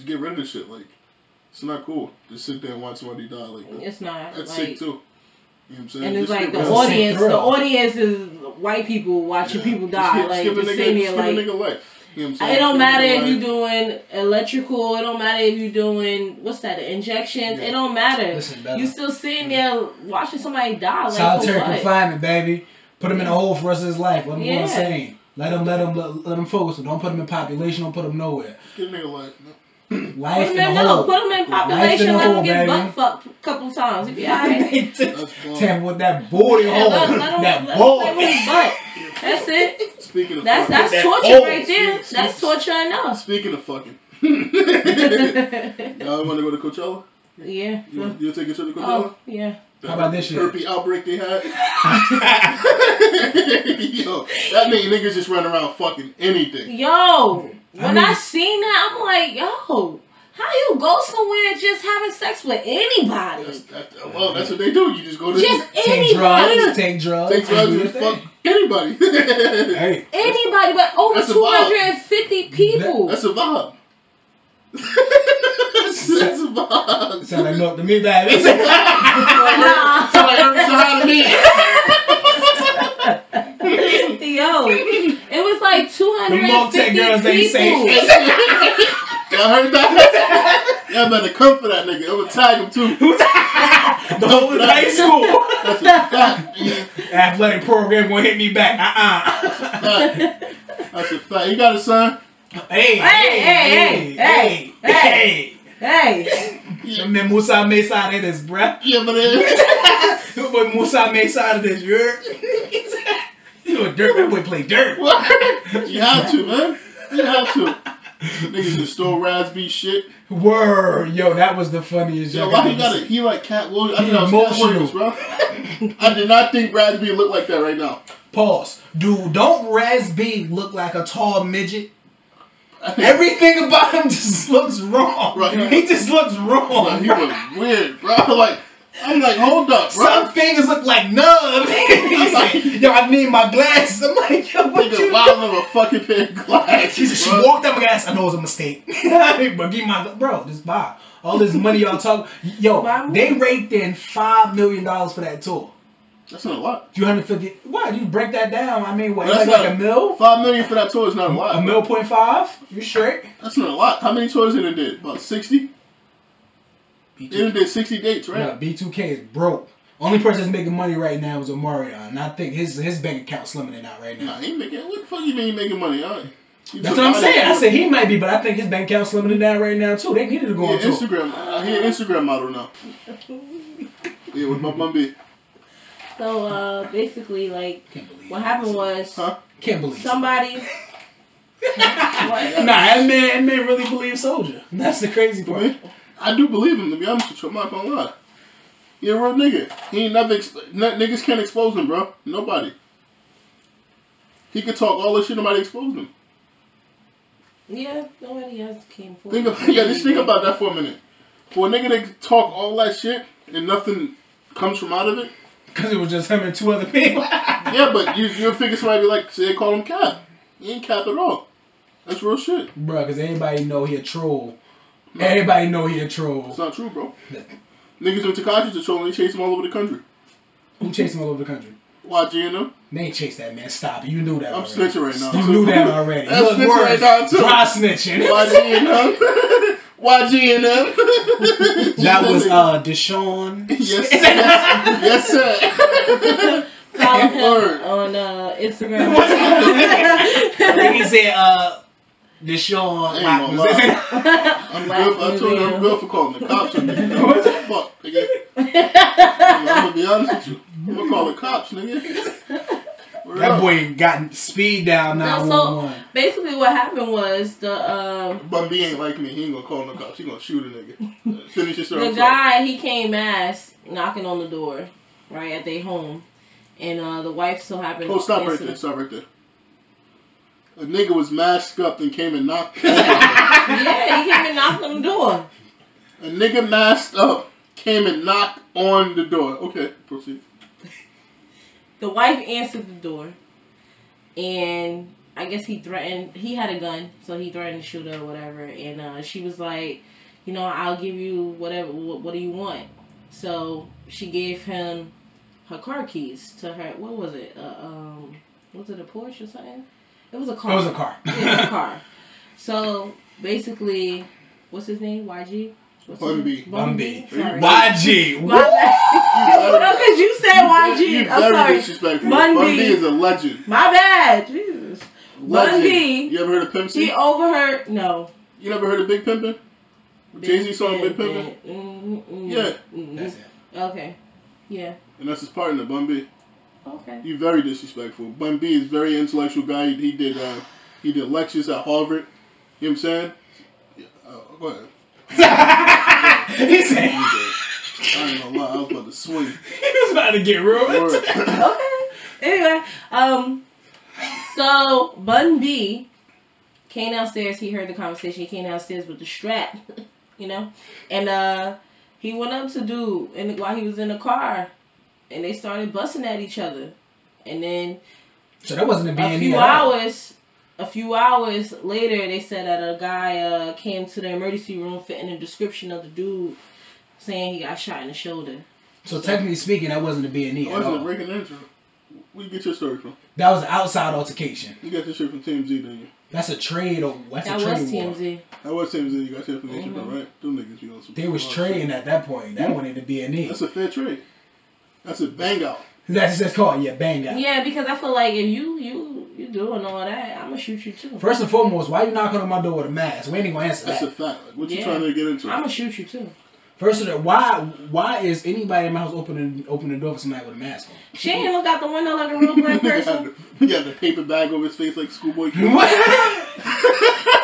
Speaker 2: get rid of this shit. Like, it's not cool. Just sit there and watch somebody die like that.
Speaker 3: It's not.
Speaker 2: That's
Speaker 3: like,
Speaker 2: sick too. You know what I'm saying?
Speaker 3: And it's
Speaker 2: just
Speaker 3: like the audience is white people watching people die. Like, just sitting there like,
Speaker 2: nigga life. You know what I'm saying?
Speaker 3: It don't matter if you're doing electrical. It don't matter if you're doing, what's that, the injections. Yeah. It don't matter. Listen, you still sitting there watching somebody die. Like,
Speaker 1: solitary confinement, baby. Put him in a hole for the rest of his life. Let him go insane. Let him focus. Don't put him in population. Don't put him nowhere.
Speaker 2: Get a nigga life.
Speaker 1: Life in the hole.
Speaker 3: Put him in population. Let him get butt fucked a couple times. If you alright.
Speaker 1: Damn, with that booty hole. That ball.
Speaker 3: That's it.
Speaker 2: Speaking of
Speaker 3: that's torture right there. That's torture enough.
Speaker 2: Speaking of fucking. Y'all want to go to Coachella?
Speaker 3: Yeah.
Speaker 2: You'll take a trip to Coachella?
Speaker 3: Oh, yeah.
Speaker 1: How about this shit?
Speaker 2: Herpes outbreak they had. Yo, that mean niggas just run around fucking anything.
Speaker 3: Yo, when I seen that, I'm like, yo, how you go somewhere just having sex with anybody?
Speaker 2: That's what they do. You just go to
Speaker 3: anybody.
Speaker 1: Take drugs
Speaker 2: and fuck anybody.
Speaker 1: Hey.
Speaker 3: Anybody, but over 250 people.
Speaker 2: That's a vibe. That's a vibe.
Speaker 1: Sound like milk to me, baby.
Speaker 2: Sound like Earth to me.
Speaker 3: Yo, it was like 250
Speaker 1: the girls ain't
Speaker 3: people.
Speaker 2: Y'all heard that? Y'all better come for that nigga. I'm gonna tag him too.
Speaker 1: The whole high school.
Speaker 2: That's a fact.
Speaker 1: Athletic program gonna hit me back.
Speaker 2: That's a fact. You got a son?
Speaker 1: Hey. Man, Musa made side of this, bruh.
Speaker 2: Yeah, but
Speaker 1: Boy, Musa made side of this, you heard? You know, dirt. That boy play dirt.
Speaker 2: What? You have to, man. You have to. Niggas just stole Raspy shit.
Speaker 1: Word. Yo, that was the funniest.
Speaker 2: Yo, why he got it? He like Cat Williams. I think Cat Williams, bro. I did not think Raspy looked like that right now.
Speaker 1: Pause. Dude, don't Raspy look like a tall midget? Everything about him just looks wrong. Right. He just looks wrong.
Speaker 2: Right. He was weird, bro. Like, I'm like, hold up, bro.
Speaker 1: Some fingers look like nubs. He's like, yo, I need my glasses. I'm like, yo, what you
Speaker 2: wild of a fucking pair of glasses.
Speaker 1: She walked up and asked, I know it was a mistake. But give my, bro, just buy. All this money y'all talk. Yo, they raked in $5 million for that tour.
Speaker 2: That's not a lot.
Speaker 1: 250. What? You break that down. I mean, what? That's like a mil?
Speaker 2: $5 million for that tour is not a lot.
Speaker 1: A $1.5 million? You straight?
Speaker 2: That's not a lot. How many tours did it did? About 60? It did 60 dates, right?
Speaker 1: Yeah, B2K is broke. Only person that's making money right now is Omarion. And I think his bank account's slimming out right now.
Speaker 2: Nah, he ain't making. What the fuck you mean he making money?
Speaker 1: That's what I'm saying. I said he might be, but I think his bank account's slimming it down right now too. They needed to go on tour.
Speaker 2: Instagram. He an Instagram model now. Yeah, with my mom be.
Speaker 3: So basically, like, what happened was,
Speaker 1: Can't believe
Speaker 3: somebody.
Speaker 1: Nah, that man really believes Soldier. That's the crazy part.
Speaker 2: I do believe him, to be honest with you. I'm not gonna lie. He a real nigga. He ain't never niggas can't expose him, bro. Nobody. He could talk all this shit. Nobody exposed him.
Speaker 3: Yeah, nobody else came forward.
Speaker 2: Just think about that for a minute. For a nigga to talk all that shit and nothing comes from out of it.
Speaker 1: Because it was just him and two other people.
Speaker 2: Yeah, but you'll figure somebody be like, say they call him Cap. He ain't Cap at all. That's real shit.
Speaker 1: Bro, because everybody know he a troll. No. Everybody know he a troll.
Speaker 2: It's not true, bro. Niggas in Tekashi are trolling. They chase him all over the country.
Speaker 1: Who chased him all over the country?
Speaker 2: YG and them.
Speaker 1: They ain't chase that man. Stop it. You knew that
Speaker 2: I'm
Speaker 1: already.
Speaker 2: snitching right now.
Speaker 1: You knew that already.
Speaker 2: I'm snitching right now, too.
Speaker 1: Dry snitching.
Speaker 2: YG and them. YG and them.
Speaker 1: That was Deshaun.
Speaker 2: Yes, sir.
Speaker 3: Follow him on Instagram.
Speaker 1: He said Deshaun.
Speaker 2: I told you I'm good for calling the cops on nigga. What the fuck, nigga? I'm gonna be honest with you. I'm gonna call the cops, nigga.
Speaker 1: That boy got speed down 911.
Speaker 3: So basically, what happened was the
Speaker 2: Bun B ain't like me. He ain't gonna call no cops. He gonna shoot a nigga. Finish your story.
Speaker 3: The guy, he came masked, knocking on the door, right at their home, and the wife so happened.
Speaker 2: Oh, stop right there. Stop right there. A nigga was masked up and came and knocked.
Speaker 3: Yeah, he came and knocked on the door.
Speaker 2: A nigga masked up came and knocked on the door. Okay, proceed.
Speaker 3: The wife answered the door, and I guess he had a gun, so he threatened to shoot her or whatever, and she was like, you know, I'll give you whatever, what do you want? So she gave him her car keys to her, what was it, was it a Porsche or something? It was a car.
Speaker 1: It was a car.
Speaker 3: It was a car. So basically, what's his name, YG?
Speaker 2: Bun B.
Speaker 1: YG.
Speaker 3: No, because you said YG. I'm sorry.
Speaker 2: Disrespectful. Bun B is a legend.
Speaker 3: My bad. Jesus. Bun B.
Speaker 2: You ever heard of Pimp C?
Speaker 3: He overheard. No.
Speaker 2: You never heard of Big Pimpin'? Jay-Z song Big Pimpin'? Yeah.
Speaker 1: That's it.
Speaker 3: Okay. Yeah.
Speaker 2: And that's his partner, Bun B.
Speaker 3: Okay.
Speaker 2: You're very disrespectful. Bun B is a very intellectual guy. He did lectures at Harvard. You know what I'm saying? Yeah. Go ahead.
Speaker 1: He said,
Speaker 2: I ain't gonna lie, I was about to swing.
Speaker 1: He was about to get ruined.
Speaker 3: Okay. Anyway, so Bun B came downstairs. He heard the conversation. He came downstairs with the strap, you know, and he went up to dude, while he was in the car, and they started busting at each other, and then
Speaker 1: so that wasn't
Speaker 3: a few hours later, they said that a guy came to the emergency room fitting a description of the dude, saying he got shot in the shoulder.
Speaker 1: So technically speaking, that wasn't a B&E at all.
Speaker 2: Breaking intro. Where you get your story from?
Speaker 1: That was an outside altercation.
Speaker 2: You got this shit from TMZ, didn't you?
Speaker 1: That's a trade. That
Speaker 3: was TMZ.
Speaker 2: That was TMZ. You got your information from, right? Them niggas, you know,
Speaker 1: they was trading at that point. That went into B&E.
Speaker 2: That's a fair trade. That's a bang out.
Speaker 1: That's called, bang out.
Speaker 3: Yeah, because I feel like if you doing all that, I'm gonna shoot you too.
Speaker 1: First and foremost, why you knocking on my door with a mask? We ain't gonna answer that.
Speaker 2: That's a fact. Like, what you trying to get into?
Speaker 3: I'm gonna shoot you too.
Speaker 1: First of all, why is anybody in my house opening the door for somebody with a mask on?
Speaker 3: She ain't look out the window like a real black person.
Speaker 2: He got the paper bag over his face like schoolboy.
Speaker 1: What?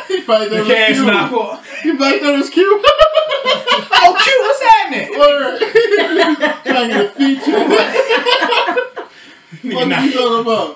Speaker 2: He probably thought it was cute. He probably thought it was cute.
Speaker 1: Oh, cute, what's happening?
Speaker 2: Word. Trying to get a feature. What are you talking about?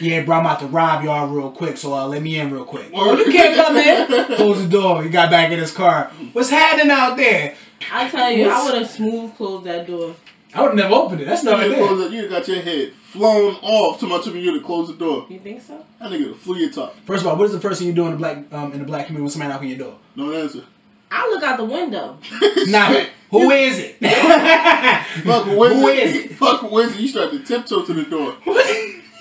Speaker 1: Yeah, bro, I'm about to rob y'all real quick, so let me in real quick. Oh, you can't come in. Close the door. He got back in his car. What's happening out there?
Speaker 3: I tell you, I would have smooth closed that door.
Speaker 1: I would have never opened it. That's not it.
Speaker 2: You got your head flown off too much of you to close the door.
Speaker 3: You think so?
Speaker 2: That nigga flew your top.
Speaker 1: First of all, what is the first thing you do in the black community when somebody knocking your door?
Speaker 2: Don't answer.
Speaker 3: I look out the window.
Speaker 1: Nah, who is it?
Speaker 2: Fuck, who is it? Fuck, who is it? You start to tiptoe to the door.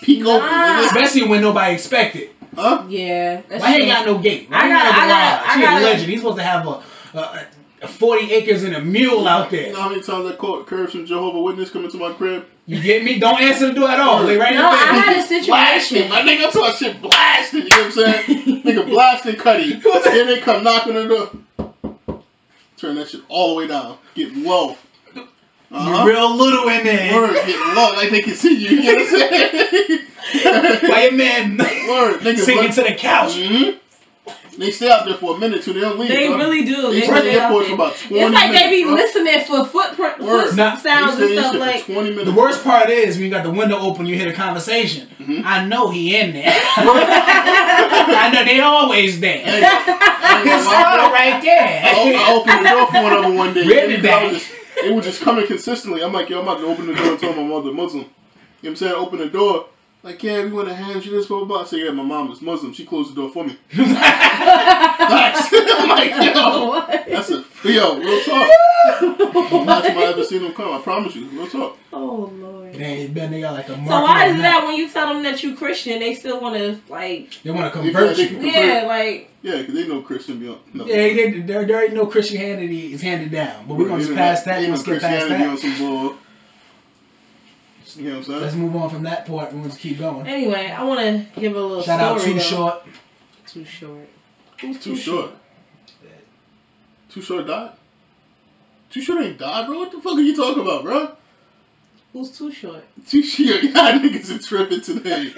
Speaker 2: Peek open.
Speaker 1: Especially when nobody expect it.
Speaker 2: Huh?
Speaker 3: Yeah.
Speaker 1: Why he ain't got no gate? Why he got a legend. He's supposed to have a 40 acres and a mule out there.
Speaker 2: You know how many times I caught Curves from Jehovah's Witness coming to my crib?
Speaker 1: You get me? Don't answer the door at all. Like, right
Speaker 3: no, I had a situation.
Speaker 2: Blasting. My nigga talk shit blasting. You know what I'm saying? Nigga blasting Cuddy. Then they come knocking on the door. Turn that shit all the way down. Get low.
Speaker 1: You real little in there.
Speaker 2: Word, get low like they can see you. You know what I'm saying?
Speaker 1: White man sinking to the couch.
Speaker 2: Mm-hmm. They stay out there for a minute too. They don't leave.
Speaker 3: They really do.
Speaker 2: They stay at the airport for about 20 minutes.
Speaker 3: It's like they be listening for foot sounds and stuff like.
Speaker 2: 20 minutes.
Speaker 1: The worst part is when you got the window open, you hear the conversation. Mm-hmm. I know he in there. I know they always there.
Speaker 2: Hey,
Speaker 1: His father right there.
Speaker 2: I opened the door for one of them one day.
Speaker 1: Really bad.
Speaker 2: It was just coming consistently. I'm like, yo, I'm about to open the door and tell my mother Muslim. You know what I'm saying? Open the door. Like, yeah, we want to hand you this, blah, blah, blah. I say, yeah, my mom is Muslim. She closed the door for me. Facts. I'm like, yo, that's a Yo, real talk. Last time I ever seen them come, I promise you. Real talk.
Speaker 3: Oh Lord.
Speaker 1: They got like a market.
Speaker 3: So why is that when you tell them that you Christian, they still want to like?
Speaker 1: They want to convert you.
Speaker 3: Yeah, like.
Speaker 2: Yeah, because they know Christian beyond. No.
Speaker 1: Yeah, there already know Christianity is handed down, but we're gonna just pass that. We're gonna skip past that.
Speaker 2: On some bull. You know what I'm saying?
Speaker 1: Let's move on from that part and let's keep going.
Speaker 3: Anyway, I want to give a little
Speaker 1: shout out Too Short.
Speaker 3: Too Short.
Speaker 2: Who's Too Short? Too Short died? Too Short ain't died, bro. What the fuck are you talking about, bro?
Speaker 3: Who's Too Short?
Speaker 2: Too Short. Y'all niggas are tripping today.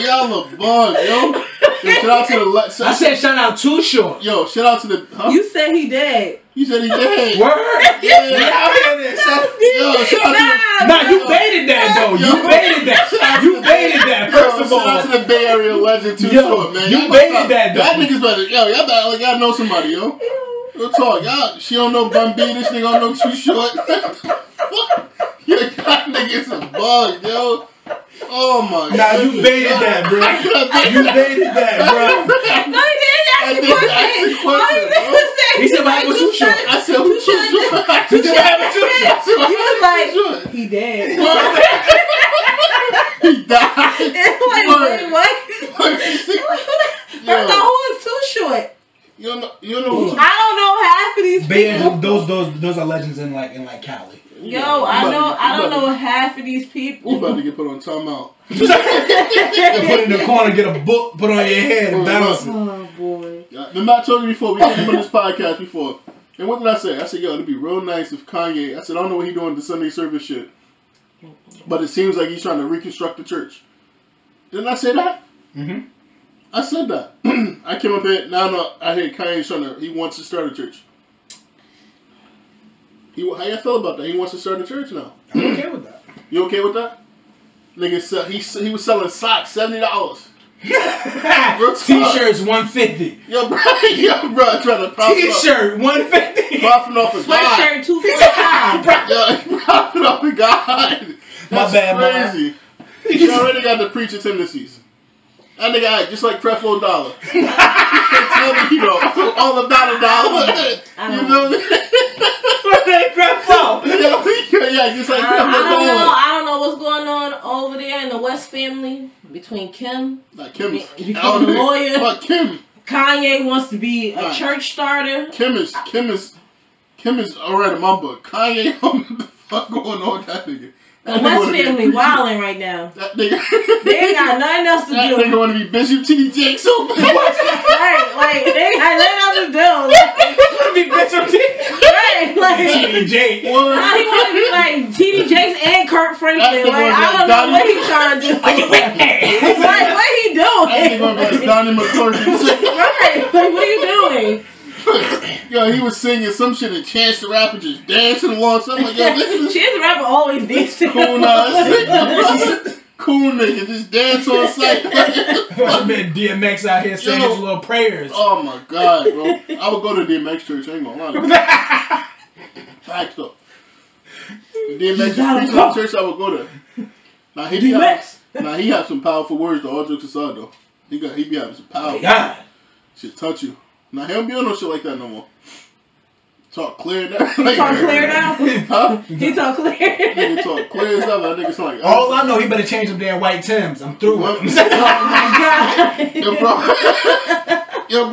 Speaker 2: Y'all a bug, yo. Yo, shout out to the.
Speaker 1: I said shout out Too Short.
Speaker 2: Yo, shout out to the. Huh?
Speaker 3: You said he dead.
Speaker 2: You said he dead.
Speaker 1: Word.
Speaker 2: Yeah.
Speaker 1: Yo, shout out to the. Nah, you baited that though. You baited that. You baited that. First of all,
Speaker 2: shout out to the Bay Area legend Too Short, man.
Speaker 1: You baited that though.
Speaker 2: Y'all niggas better. Yo, y'all better like y'all know somebody, yo. Real talk, y'all. She don't know Bun B. This nigga don't know Too Short. Yo, y'all niggas a bug, yo. Oh my god.
Speaker 1: Nah, you baited that, bro. You baited that, bro.
Speaker 3: No, he didn't ask the question.
Speaker 1: He said, what happened with Too Short? I said, who's Too Short? He said, what happened with Too Short?
Speaker 3: He was like, he dead.
Speaker 2: He died.
Speaker 3: Wait, what? First off, who is Too Short?
Speaker 2: You don't know.
Speaker 3: I don't know half of these people.
Speaker 1: Those are legends in like Cali.
Speaker 3: Yo, I don't know half of these people.
Speaker 2: You about to get put on timeout.
Speaker 1: And put in the corner, get a book, put on your head, and bounce it.
Speaker 3: Oh boy.
Speaker 2: Remember I told you before, we came on this podcast before. And what did I say? I said, yo, it'd be real nice if Kanye, I said, I don't know what he's doing with the Sunday service shit. But it seems like he's trying to reconstruct the church. Didn't I say that?
Speaker 1: Mm-hmm.
Speaker 2: I said that. I came up here, now I hear Kanye's he wants to start a church. How you feel about that? He wants to start a church now.
Speaker 1: I'm okay with that.
Speaker 2: You okay with that? Nigga, he was selling socks, $70.
Speaker 1: T-shirts $150.
Speaker 2: Yo, bro, trying to profit.
Speaker 1: T-shirt $150.
Speaker 2: Profit off a God.
Speaker 3: Sweatshirt $245.
Speaker 2: Yo, profit off a God.
Speaker 1: My bad,
Speaker 2: crazy. You already got the preacher tendencies. That nigga act just like Creflo Dollar. You can't tell me, you know, all about a dollar. You feel me?
Speaker 1: Creflo.
Speaker 2: Yeah, just like Creflo Dollar.
Speaker 3: I don't know what's going on over there in the West family between Kim.
Speaker 2: Like Kim
Speaker 3: becoming a lawyer.
Speaker 2: But Kim.
Speaker 3: Kanye wants to be a church starter.
Speaker 2: Kim is alright in my book. Kanye, what the fuck going on with that nigga?
Speaker 3: The West family wilding right now.
Speaker 2: That nigga.
Speaker 3: They ain't got nothing else to do.
Speaker 2: That nigga want to be Bishop T.D. Jakes so bad.
Speaker 3: Right, like, they ain't got nothing else to do.
Speaker 1: Want to be Bishop T.D.
Speaker 3: Right, like.
Speaker 1: T.D. Jakes.
Speaker 3: Now he want to be like T.D. Jakes and Kurt Franklin. Like, I don't know what he trying to do. Like, what he doing?
Speaker 2: That nigga want to be like Donnie McClurkin.
Speaker 3: Right, like, what are you doing?
Speaker 2: Yo, he was singing some shit and Chance the Rapper just dancing along. Something like, yo,
Speaker 3: Chance the Rapper always dancing.
Speaker 2: Cool, cool nigga, just dance on sight.
Speaker 1: I've been DMX out here saying his little prayers.
Speaker 2: Oh my god, bro. I would go to DMX church, I ain't gonna lie. Facts though. DMX church, I would go there. Now he have some powerful words though, all jokes aside though. He be having some power.
Speaker 1: God.
Speaker 2: Shit touch you. Now he don't be on no shit like that no more. Talk clear now.
Speaker 3: He talk clear now?
Speaker 2: Huh?
Speaker 3: He talk clear.
Speaker 2: Nigga talk clear as hell. That nigga's like,
Speaker 1: all I know, he better change them damn white Timbs. I'm through with them.
Speaker 3: Oh my god.
Speaker 2: Yo, bro.
Speaker 1: Yo,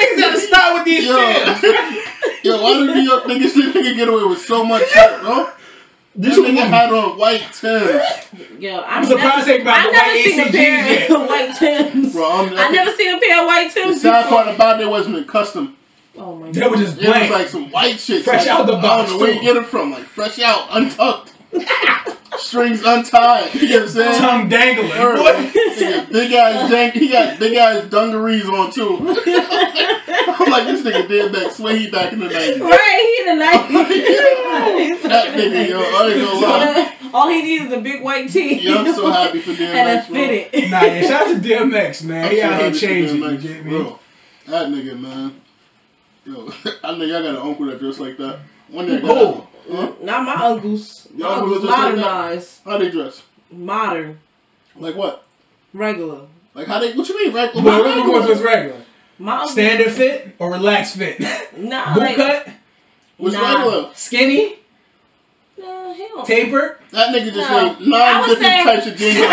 Speaker 1: niggas gotta start with these Timbs.
Speaker 2: Yo, why do New York niggas get away with so much shit, bro? This nigga had on white Timbs.
Speaker 3: Yo,
Speaker 1: I'm surprised they got the white ACGs yet.
Speaker 3: White Timbs. Bro, I never seen a pair of white Timbs.
Speaker 2: The sad part about it wasn't custom.
Speaker 3: Oh my god.
Speaker 1: They were just blank.
Speaker 2: It was like some white shit.
Speaker 1: Fresh out the box.
Speaker 2: I don't know where you get it from. Like fresh out, untucked. Strings untied. You know what I'm saying?
Speaker 1: Tongue dangling.
Speaker 2: Big ass he got big ass dungarees on too. I'm like, this nigga did that sway back in the 90s.
Speaker 3: Right, he in the 90s.
Speaker 2: That nigga, yo, I ain't gonna lie.
Speaker 3: All he needs is a big white tee.
Speaker 2: Yeah, I'm so happy for DMX,
Speaker 3: and a fitted.
Speaker 1: Nah, yeah, shout out to DMX, man. He out here changing, you get me?
Speaker 2: Bro, that nigga, man. Yo, I know y'all got an uncle that dressed like that. One day,
Speaker 1: cool.
Speaker 3: Huh? Not my uncles.
Speaker 2: Your
Speaker 3: My uncles modernized.
Speaker 2: Like how they dress?
Speaker 3: Modern.
Speaker 2: Like what?
Speaker 3: Regular.
Speaker 2: Like how they? What you mean regular?
Speaker 1: What was regular? Standard fit or relaxed fit?
Speaker 3: Nah,
Speaker 1: boot cut?
Speaker 2: What's regular?
Speaker 1: Skinny?
Speaker 3: No, he don't.
Speaker 2: Taper? That nigga just made 9 different types of jeans.
Speaker 3: Hold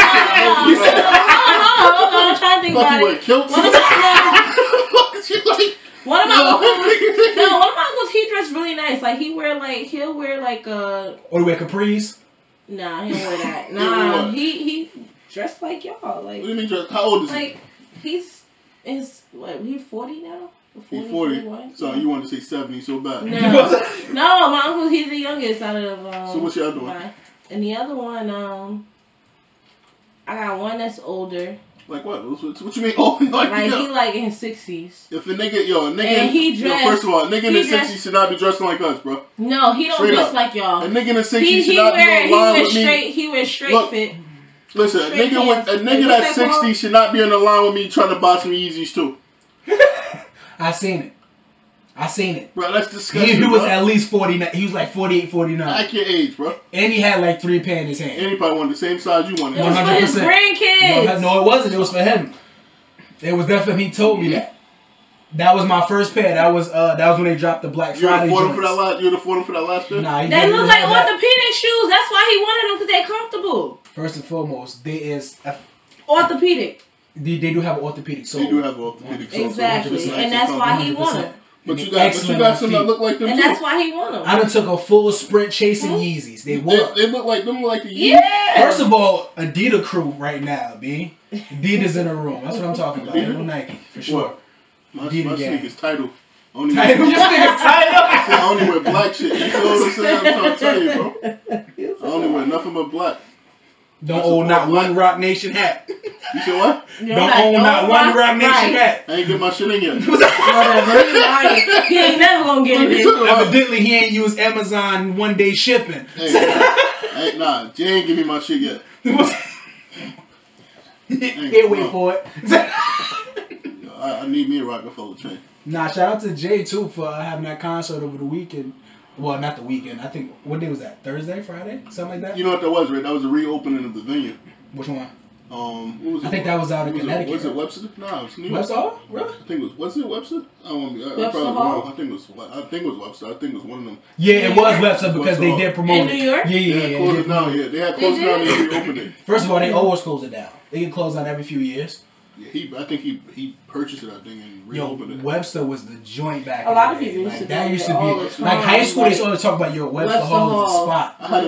Speaker 3: on. I'm trying to think about it.
Speaker 2: Kilts?
Speaker 3: One of my uncles, he dressed really nice. Like he'll wear
Speaker 1: Or wear capris?
Speaker 3: Nah, he don't wear that. Nah, he dressed like y'all. Like,
Speaker 2: what do you mean dressed? How old is he?
Speaker 3: Like he's 40 now.
Speaker 2: He's 40. So you wanted to say 70 so bad.
Speaker 3: No, my uncle, he's the youngest out of
Speaker 2: so what's your other one?
Speaker 3: And the other one, I got one that's older.
Speaker 2: Like what? What you mean old? Like
Speaker 3: he like in his 60s.
Speaker 2: If a nigga,
Speaker 3: and he dressed,
Speaker 2: first of all, a nigga in his 60s should not be dressing like us, bro.
Speaker 3: No, he don't dress like y'all.
Speaker 2: A nigga in his 60s should not be on line with me.
Speaker 3: He wears straight fit.
Speaker 2: Listen, a nigga that's 60 should not be on the line with me trying to buy some Yeezys too.
Speaker 1: I seen it.
Speaker 2: Bro, that's disgusting.
Speaker 1: He was at least 40. He was like 48, 49.
Speaker 2: Like your age, bro.
Speaker 1: And he had like 3 pairs in his hand.
Speaker 2: And he probably wanted the same size you wanted.
Speaker 3: It was 100%. For his grandkids.
Speaker 1: No, it wasn't. It was for him. It was definitely. He told me that. That was my first pair. That was when they dropped the Black Friday.
Speaker 2: You would have afforded for that last pair?
Speaker 1: Nah,
Speaker 3: they look like orthopedic shoes. That's why he wanted them, because they're comfortable.
Speaker 1: First and foremost, there is
Speaker 3: orthopedic.
Speaker 1: They do have an orthopedic sole.
Speaker 2: They do have an orthopedic sole.
Speaker 3: Exactly. And that's why he wanted them.
Speaker 2: But you got some that look like them
Speaker 3: and
Speaker 2: too.
Speaker 3: that's why he wanted them.
Speaker 1: I done took a full sprint chasing Yeezys. They look
Speaker 2: like them like the Yeezys.
Speaker 3: Yeah.
Speaker 1: First of all, Adidas crew right now, B. Adidas in the room. That's what I'm talking about. No Nike for sure.
Speaker 2: My sneakers title.
Speaker 1: Your sneakers title.
Speaker 2: I only wear black shit. You know what I'm saying? I'm trying to tell you, bro. I only wear nothing but black.
Speaker 1: Don't own not one Rock Nation hat.
Speaker 2: You said what?
Speaker 1: Don't own not one Rock Nation hat.
Speaker 2: I ain't get my shit in yet.
Speaker 3: Whatever. He ain't never gonna get it in.
Speaker 1: Evidently, he ain't used Amazon 1-day shipping.
Speaker 2: Nah, Jay ain't give me my shit yet.
Speaker 1: Can't wait for it.
Speaker 2: I need me a Rockefeller chain.
Speaker 1: Nah, shout out to Jay too for having that concert over the weekend. Well, not the weekend. I think, what day was that? Thursday, Friday? Something like that?
Speaker 2: You know what that was, right? That was a reopening of the venue.
Speaker 1: Which one?
Speaker 2: What was it?
Speaker 1: I think that was out in Connecticut.
Speaker 2: Was it Webster? No, it was New York.
Speaker 1: Webster Hall? Really?
Speaker 2: I think it was it Webster? I don't want to be.
Speaker 3: Webster Hall?
Speaker 2: I think it was Webster. I think it was one of them.
Speaker 1: Yeah, it was Webster because they did promote it.
Speaker 3: In New York?
Speaker 1: Yeah.
Speaker 2: Closed it down. Yeah, they had closed it down and they reopened it.
Speaker 1: First of all, they always close it down. They get closed down every few years.
Speaker 2: Yeah, I think he purchased it, I think, and reopened it.
Speaker 1: Webster was the joint back.
Speaker 3: A lot of people used to
Speaker 1: that used to be
Speaker 3: like
Speaker 1: high school. They used to talk about your Webster Hall as a spot.
Speaker 2: I had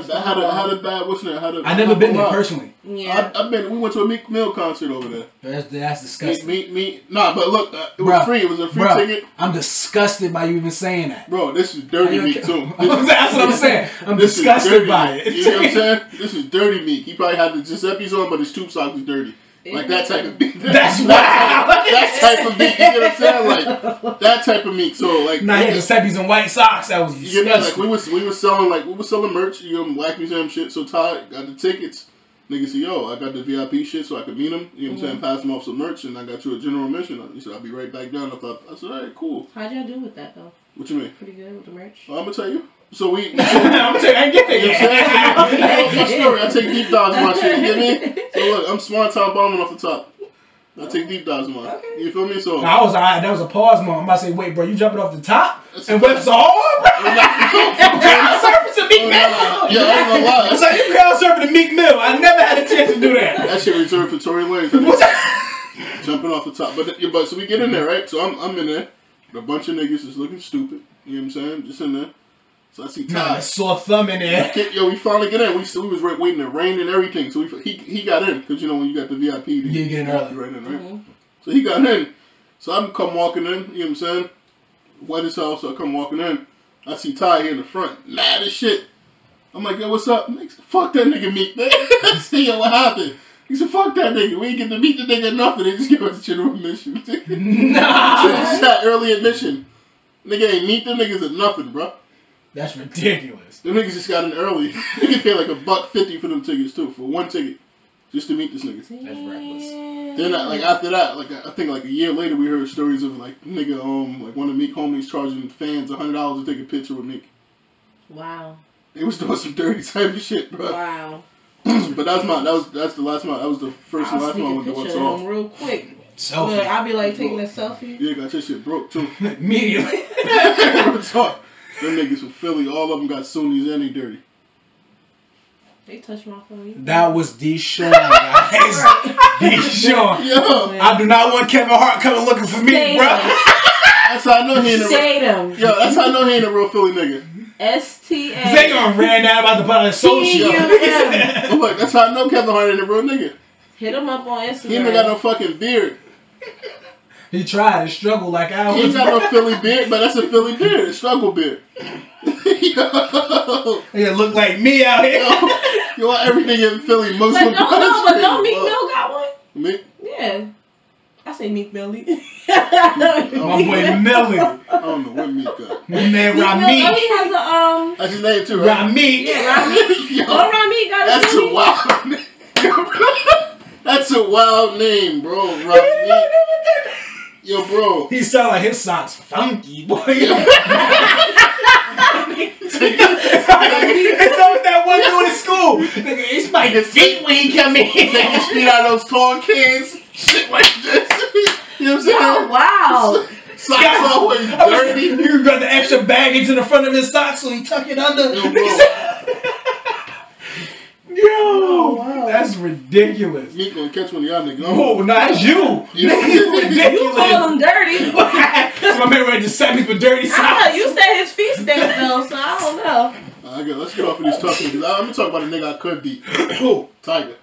Speaker 2: a bad. What's that?
Speaker 1: I never been there personally.
Speaker 3: Yeah,
Speaker 2: I've been. We went to a Meek Mill concert over there.
Speaker 1: That's disgusting.
Speaker 2: Nah, but look, it was free. It was a free ticket.
Speaker 1: I'm disgusted by you even saying that.
Speaker 2: Bro, this is dirty Meek too.
Speaker 1: That's what I'm saying. I'm disgusted by it.
Speaker 2: You know what I'm saying? This is dirty Meek. He probably had the Giuseppe's on, but his tube sock was dirty. Like that type of Meek.
Speaker 1: That's wild.
Speaker 2: That type of Meek. You know what I'm saying? Like that type of Meek. So like,
Speaker 1: nah, Giuseppe's and white socks. That was disgusting.
Speaker 2: You know, like we were selling merch. You know, Black Museum shit. So Todd got the tickets. Nigga said, yo, I got the VIP shit so I could meet him. You know what I'm saying? Pass him off some merch, and I got you a general admission. He said, I'll be right back down. I said, all right, cool.
Speaker 3: How'd y'all do with that though?
Speaker 2: What you mean?
Speaker 3: Pretty good with the merch.
Speaker 2: I'm gonna tell you. So
Speaker 1: I'm gonna tell you, I ain't get there yet.
Speaker 2: My story. I take deep dives in my shit. You get me? So look, I'm smart time bombing off the top. I take deep dives in mine. Okay. You feel me? So
Speaker 1: that was a pause moment. I'm about to say, wait, bro, you jumping off the top and Webster Hall? Crowd surfing to Meek Mill.
Speaker 2: Yeah, I ain't gonna lie.
Speaker 1: It's like you crowd surfing to Meek Mill. I never had a chance to do that.
Speaker 2: That shit reserved for Tory Lanez. Jumping off the top, but so we get in there, right? So I'm in there. A bunch of niggas is looking stupid. You know what I'm saying? Just in there. So I see Ty.
Speaker 1: A sore thumb in there.
Speaker 2: Yo, we finally get in. We was waiting to rain and everything. So he got in because you know when you got the VIP, you
Speaker 1: get in early.
Speaker 2: Right in, right? Mm-hmm. So he got in. So I come walking in. You know what I'm saying? Wet as hell. So I come walking in. I see Ty here in the front, mad as shit. I'm like, yo, what's up? Like, fuck that nigga Meek, man. I see, yo, what happened? He said, fuck that nigga. We ain't get to meet the nigga nothing. They just give us general admission.
Speaker 1: Nah.
Speaker 2: So it's that early admission. Nigga ain't meet them niggas at nothing, bro.
Speaker 1: That's ridiculous.
Speaker 2: Them niggas just got in early. Nigga paid like $1.50 for them tickets too, for one ticket, just to meet this nigga.
Speaker 1: That's reckless.
Speaker 2: Then after that, I think a year later, we heard stories of like nigga like one of Meek homies charging fans $100 to take a picture with Meek.
Speaker 3: Wow.
Speaker 2: They was doing some dirty type of shit, bro.
Speaker 3: Wow.
Speaker 2: But that's the last month. That was the first and last month with the Webster Hall.
Speaker 3: Real quick.
Speaker 1: Selfie.
Speaker 3: But I'll be like taking a selfie.
Speaker 2: Yeah, got your shit broke too.
Speaker 1: Immediately.
Speaker 2: Talk. Them niggas from Philly, all of them got Sunnis and they dirty.
Speaker 3: They touched my phone.
Speaker 1: That was Deshaun, guys. Deshaun.
Speaker 2: Yo,
Speaker 1: I do not want Kevin Hart coming looking for me, bro.
Speaker 2: That's how I know he ain't that's how I know he ain't a real Philly nigga.
Speaker 3: STA.
Speaker 1: They gonna ran out about the part of social.
Speaker 2: Look, that's how I know Kevin Hart ain't a real nigga.
Speaker 3: Hit him up on Instagram.
Speaker 2: He ain't got no fucking beard.
Speaker 1: He tried to struggle like I was.
Speaker 2: He ain't got no Philly beard, but that's a Philly beard, a struggle beard.
Speaker 1: It look like me out here.
Speaker 2: You want everything in Philly Muslim.
Speaker 3: But no, Meek Mill got one.
Speaker 2: Meek?
Speaker 3: Yeah. I say Meek Millie.
Speaker 1: My boy Millie.
Speaker 2: I don't know what Meek got.
Speaker 1: My man Ramik.
Speaker 3: He has a
Speaker 2: That's his name too, right?
Speaker 1: Ramik.
Speaker 3: Yeah, Ramik. Ramik got
Speaker 2: That's a wild name. That's a wild name, bro. Ramik. Yo, bro.
Speaker 1: He sound like his socks funky, boy. It's always that one dude in school. Nigga, it's like his feet when he come in.
Speaker 2: Take his feet out of those corn cans. Shit like this. You know what I'm saying?
Speaker 3: Oh, wow.
Speaker 2: Socks always dirty.
Speaker 1: You got the extra baggage in the front of his socks, so he tuck it under. Yo,
Speaker 3: wow.
Speaker 1: That's ridiculous.
Speaker 2: Meek gonna catch one of y'all niggas.
Speaker 1: Oh, not you.
Speaker 3: You call him dirty.
Speaker 1: My man ready to set me for dirty socks.
Speaker 3: I know, you said his feet stink though, so I don't know.
Speaker 2: Let's get off of these tough niggas. I'm gonna talk about a nigga I could beat.
Speaker 1: Who?
Speaker 2: Tiger.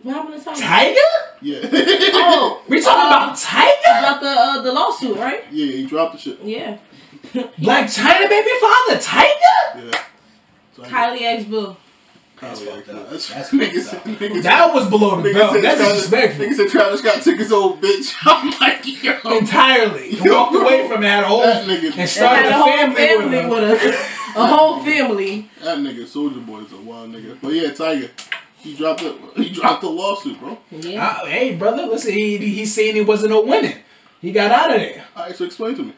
Speaker 3: What happened to Tiger?
Speaker 1: Tiger?
Speaker 2: Yeah.
Speaker 3: Oh,
Speaker 1: we talking about Tiger?
Speaker 3: About the lawsuit, right?
Speaker 2: Yeah, he dropped the shit.
Speaker 3: Yeah.
Speaker 1: Black China baby father, Tiger?
Speaker 2: Yeah.
Speaker 3: Kylie X Boo.
Speaker 2: That's fucked up.
Speaker 1: Niggas, that was below the belt. That's disrespectful.
Speaker 2: Niggas said Travis Scott took his old bitch. I'm like, yo.
Speaker 1: Entirely. He walked away from it, had a whole and started a family with
Speaker 3: a whole family.
Speaker 2: That nigga Soulja Boy is a wild nigga. But yeah, Tiger. He dropped the lawsuit, bro.
Speaker 3: Yeah.
Speaker 1: Hey, brother, listen, he's saying it wasn't no winning. He got out of there.
Speaker 2: Alright, so explain to me.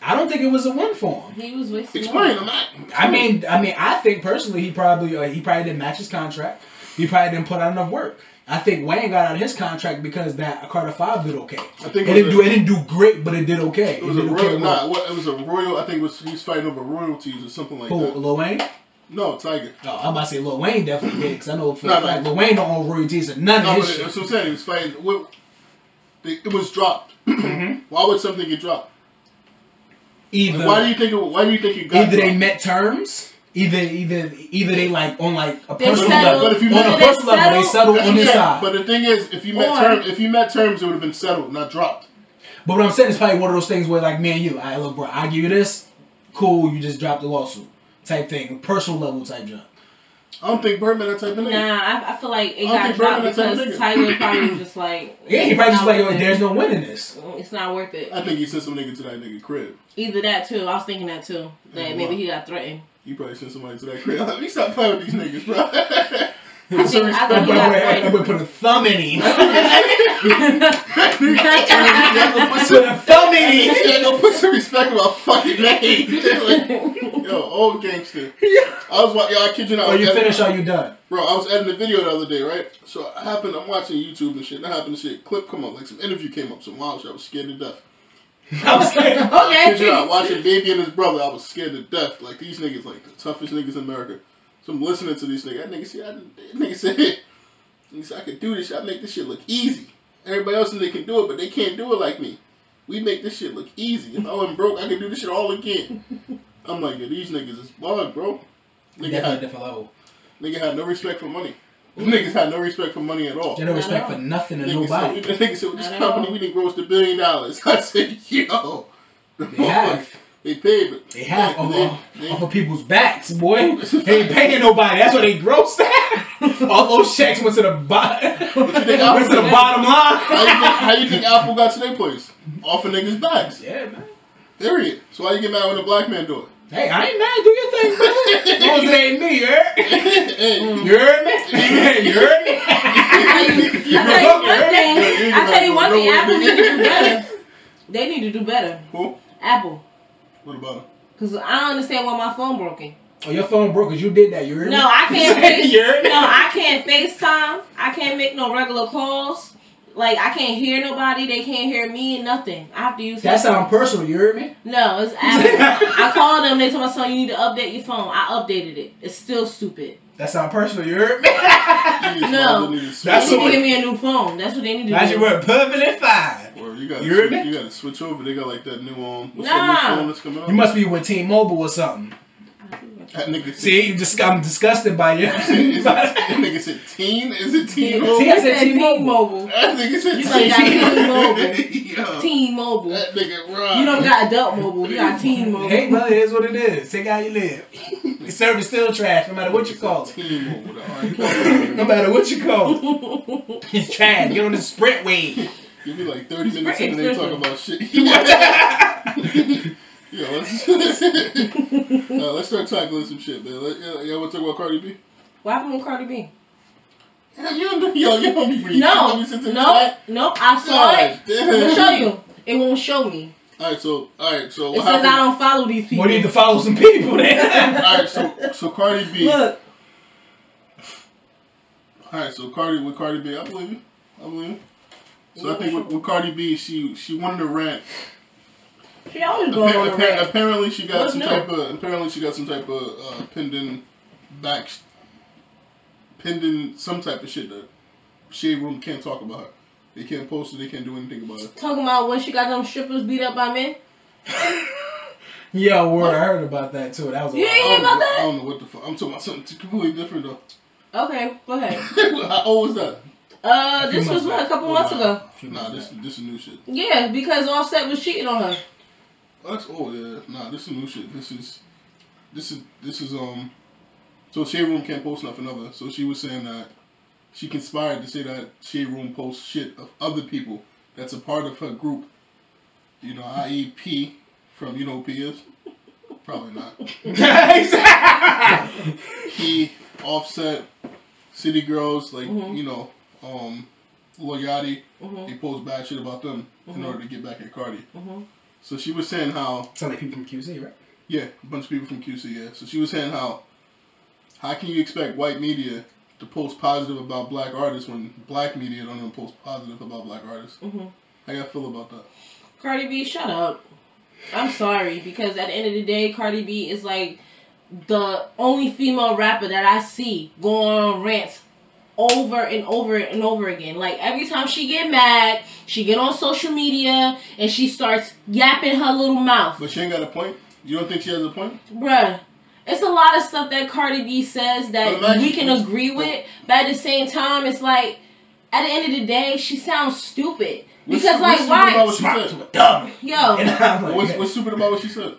Speaker 1: I don't think it was a win for him.
Speaker 3: He was wasting.
Speaker 2: Explain, I'm not.
Speaker 1: I mean, I think personally he probably didn't match his contract. He probably didn't put out enough work. I think Wayne got out of his contract because that Carter 5 did okay.
Speaker 2: I think
Speaker 1: it didn't do great, but it did okay.
Speaker 2: It was a royal. I think he was fighting over royalties or something like that.
Speaker 1: Who, Lil Wayne?
Speaker 2: No, Tiger.
Speaker 1: Oh, I'm about to say Lil Wayne definitely did because I know for a fact Lil Wayne don't own royalties or none of his shit.
Speaker 2: That's what I'm saying. He was fighting. It was dropped. Why would something get dropped?
Speaker 1: Either.
Speaker 2: Why do you think it got
Speaker 1: Either
Speaker 2: dropped?
Speaker 1: they met terms. Either they like on like a personal level.
Speaker 2: But if you
Speaker 1: on a personal level, they settled on this side.
Speaker 2: But the thing is, if you met terms, it would have been settled, not dropped.
Speaker 1: But what I'm saying is probably one of those things where like me and you, alright, look, bro, I give you this, cool, you just dropped the lawsuit type thing, personal level type job.
Speaker 2: I don't think Birdman that type of nigga.
Speaker 3: Nah, I feel like it got dropped because Tiger probably was just like...
Speaker 1: Yeah, he probably just like, yo, there's no winning this.
Speaker 3: It's not worth it.
Speaker 2: I think he sent some nigga to that nigga crib.
Speaker 3: Either that too. I was thinking that too. That maybe he got threatened.
Speaker 2: You probably sent somebody to that crib. Let me stop playing with these niggas, bro.
Speaker 3: I think
Speaker 1: I would put a thumb in him. Put a thumb in him.
Speaker 2: Yeah, go put some respect on my fucking name. Yo, old gangster. I kid you not.
Speaker 1: Oh, you finished? Are you done?
Speaker 2: Bro, I was editing a video the other day, right? So I'm watching YouTube and shit. That happened to shit. Clip come up, like some interview came up, some wild shit. I was scared to death.
Speaker 1: I was scared.
Speaker 3: Okay.
Speaker 2: I kid you not, watching Baby and his brother, I was scared to death. Like these niggas, like the toughest niggas in America. So I'm listening to these niggas. That nigga said, I could do this shit. I make this shit look easy. Everybody else says they can do it, but they can't do it like me. We make this shit look easy. If I wasn't broke, I could do this shit all again. I'm like, yo, these niggas is bugged, bro.
Speaker 1: Different level.
Speaker 2: Nigga had no respect for money. Niggas had no respect for money at all.
Speaker 1: They had no respect for nothing and nobody.
Speaker 2: The nigga said, with this company, we didn't gross $1 billion. I said, yo.
Speaker 1: They have.
Speaker 2: They paid, but
Speaker 1: they have off of people's backs, boy. They ain't paying nobody. That's what they grossed at. All those checks went to the bottom. Went to the bottom line.
Speaker 2: How you think Apple got to their place? Off of niggas' backs.
Speaker 1: Yeah, man.
Speaker 2: Period. So why you get mad when a black man do it?
Speaker 1: Hey, I ain't mad. Do your thing, brother. As long as it ain't me, you heard? You heard me? You heard me?
Speaker 3: I tell you one thing. Apple need to do better. They need to do better.
Speaker 2: Who?
Speaker 3: Apple.
Speaker 2: What about it?
Speaker 3: Because I don't understand why my phone broken.
Speaker 1: Oh, your phone broke because you did that. You heard me?
Speaker 3: No, I can't
Speaker 1: I can't
Speaker 3: FaceTime. I can't make no regular calls. Like, I can't hear nobody. They can't hear me. Nothing. I have to use
Speaker 1: that sound personal. You heard me?
Speaker 3: No, it's I called them. They told my son, you need to update your phone. I updated it. It's still stupid.
Speaker 1: That sound personal. You heard me?
Speaker 3: No. They need to give me a new phone. That's what they need to do.
Speaker 1: Now you were perfectly fine.
Speaker 2: Or you gotta switch over. They got like that new what's that new phone that's coming out?
Speaker 1: You must be with T-Mobile or something.
Speaker 2: That nigga
Speaker 1: see, I'm disgusted by you.
Speaker 2: That nigga said teen? Is it T-Mobile?
Speaker 3: He said T-Mobile.
Speaker 2: That nigga said
Speaker 3: T-Mobile. T-Mobile.
Speaker 2: That nigga right.
Speaker 3: You don't got adult mobile. You got T-Mobile.
Speaker 1: Hey, brother, it is what it is. Take how you live. The service still trash, no matter what you call it.
Speaker 2: T-Mobile.
Speaker 1: No matter what you call it. It's trash. Get on the Sprint wave.
Speaker 2: Give me like 30 minutes and they talk about shit. Yeah, let's start tackling some shit, man. Y'all want to talk about Cardi B?
Speaker 3: What happened with Cardi B?
Speaker 2: You don't be reading.
Speaker 3: Nope. I saw it.
Speaker 2: Damn.
Speaker 3: I'm gonna show you. It won't show me.
Speaker 2: Alright, so
Speaker 3: it says I don't follow these people.
Speaker 1: We need to follow some people then.
Speaker 2: Alright, so Cardi B.
Speaker 3: Look.
Speaker 2: Alright, so with Cardi B, I believe you. So I think with Cardi B, she wanted to rant.
Speaker 3: She always going on a rant.
Speaker 2: Apparently she got some type of pending some type of shit that Shade Room can't talk about her. They can't post it. They can't do anything about it.
Speaker 3: Talking about when she got them strippers beat up by men.
Speaker 1: Yeah, word. I heard about that too. That was.
Speaker 3: You ain't hear about that?
Speaker 2: I don't know what the fuck. I'm talking about something completely different though.
Speaker 3: Okay, go ahead.
Speaker 2: How old was that?
Speaker 3: This was a couple months ago.
Speaker 2: Nah, this is new shit.
Speaker 3: Yeah, because Offset was cheating on her.
Speaker 2: That's old, yeah. Nah, this is new shit. This is so Shade Room can't post nothing other. So she was saying that she conspired to say that Shade Room posts shit of other people that's a part of her group. You know, i.e. P from, you know who P is? Probably not. P, Offset, City Girls, like, you know, Lil Yachty, they post bad shit about them in order to get back at Cardi. So she was saying how...
Speaker 1: Sound like people from QC, right?
Speaker 2: Yeah, a bunch of people from QC, yeah. So she was saying how can you expect white media to post positive about black artists when black media don't even post positive about black artists? How y'all feel about that?
Speaker 3: Cardi B, shut up. I'm sorry, because at the end of the day, Cardi B is like the only female rapper that I see going on rants over and over and over again. Like, every time she get mad, she get on social media and she starts yapping her little mouth.
Speaker 2: But she ain't got a point? You don't think she has a point?
Speaker 3: Bruh, it's a lot of stuff that Cardi B says that we can agree with, but at the same time, it's like, at the end of the day, she sounds stupid. Because, why? Yo.
Speaker 2: What's stupid about what she said?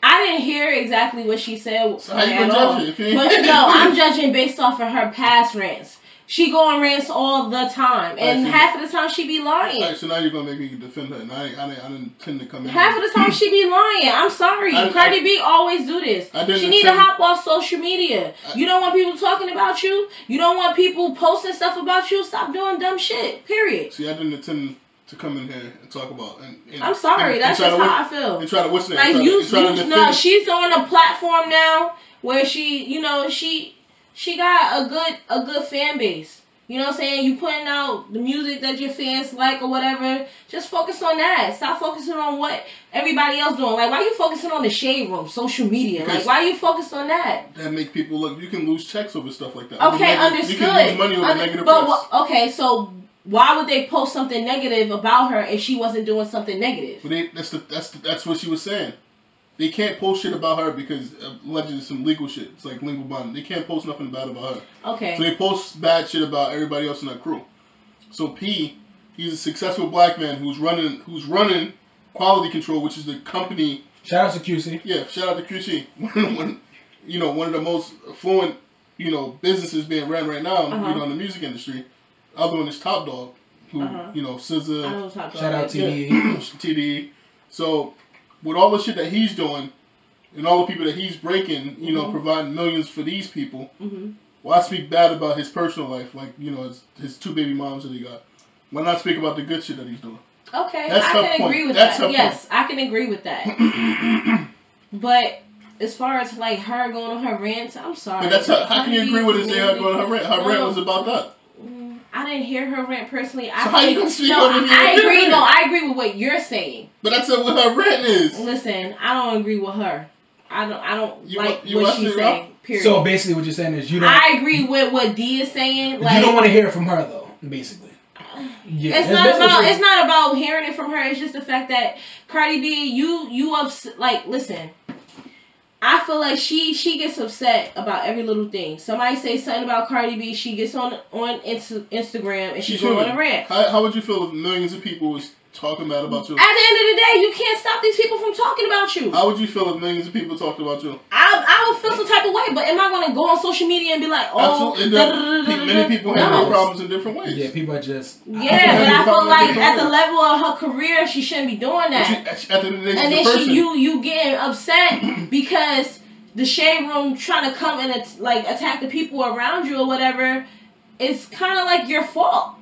Speaker 3: I didn't hear exactly what she said.
Speaker 2: So how you gonna judge it?
Speaker 3: But no, I'm judging based off of her past rants. She go on rants all the time, and half of the time she be lying.
Speaker 2: Alright, so now you're gonna make me defend her, and I didn't intend to come in.
Speaker 3: Half of the time she be lying. I'm sorry, Cardi B always do this. She need to hop off social media. You don't want people talking about you. You don't want people posting stuff about you. Stop doing dumb shit. Period.
Speaker 2: See, I didn't intend to come in here and talk about.
Speaker 3: I'm sorry, that's just how I feel.
Speaker 2: And try to what's that?
Speaker 3: Like she's on a platform now where she got a good fan base. You know what I'm saying? You putting out the music that your fans like or whatever. Just focus on that. Stop focusing on what everybody else doing. Like, why are you focusing on the Shade Room, social media? Like, why are you focused on that?
Speaker 2: That make people look. You can lose checks over stuff like that.
Speaker 3: Okay, understood. You can lose money over negative press. Okay, so why would they post something negative about her if she wasn't doing something negative?
Speaker 2: But that's what she was saying. They can't post shit about her because allegedly some legal shit. It's like legal bond. They can't post nothing bad about her.
Speaker 3: Okay.
Speaker 2: So they post bad shit about everybody else in that crew. So P, he's a successful black man who's running Quality Control, which is the company.
Speaker 1: Shout out to QC.
Speaker 2: Yeah, shout out to QC. One of the most affluent, businesses being ran right now, in the music industry. The other one is Top Dog, who, SZA.
Speaker 1: Shout out TDE.
Speaker 2: TDE. So with all the shit that he's doing and all the people that he's breaking, providing millions for these people, why speak bad about his personal life? Like, his two baby moms that he got. Why not speak about the good shit that he's doing?
Speaker 3: Okay, I can agree with that. Yes, I can agree with that. But as far as like her going on her rants, I'm sorry.
Speaker 2: But that's how can you agree with it? Say her going on her rant? Her rant was about that.
Speaker 3: I I didn't hear her rant personally.
Speaker 2: So how you gonna speak on it?
Speaker 3: I agree with what you're saying.
Speaker 2: But that's what her rant is.
Speaker 3: Listen, I don't agree with her. I don't like what she's saying. Period.
Speaker 1: So basically, what you're saying is you don't.
Speaker 3: I agree with what D is saying. Like,
Speaker 1: you don't want to hear it from her though. Basically. Yeah,
Speaker 3: it's not about hearing it from her. It's just the fact that Cardi B, you upset. Like, listen, I feel like she gets upset about every little thing. Somebody say something about Cardi B, she gets on Instagram and she's going on a rant.
Speaker 2: How would you feel if millions of people was talking bad about you?
Speaker 3: At the end of the day, you can't stop these people from talking about you.
Speaker 2: How would you feel if millions of people talked about you?
Speaker 3: I would feel some type of way, but am I going to go on social media and be like, oh,
Speaker 2: many people have their problems in different ways.
Speaker 1: Yeah, people are just...
Speaker 3: Yeah, but I feel like at the level of her career, she shouldn't be doing that.
Speaker 2: At the end of the day,
Speaker 3: and then you getting upset because the shade room trying to come and attack the people around you or whatever. It's kind of like your fault.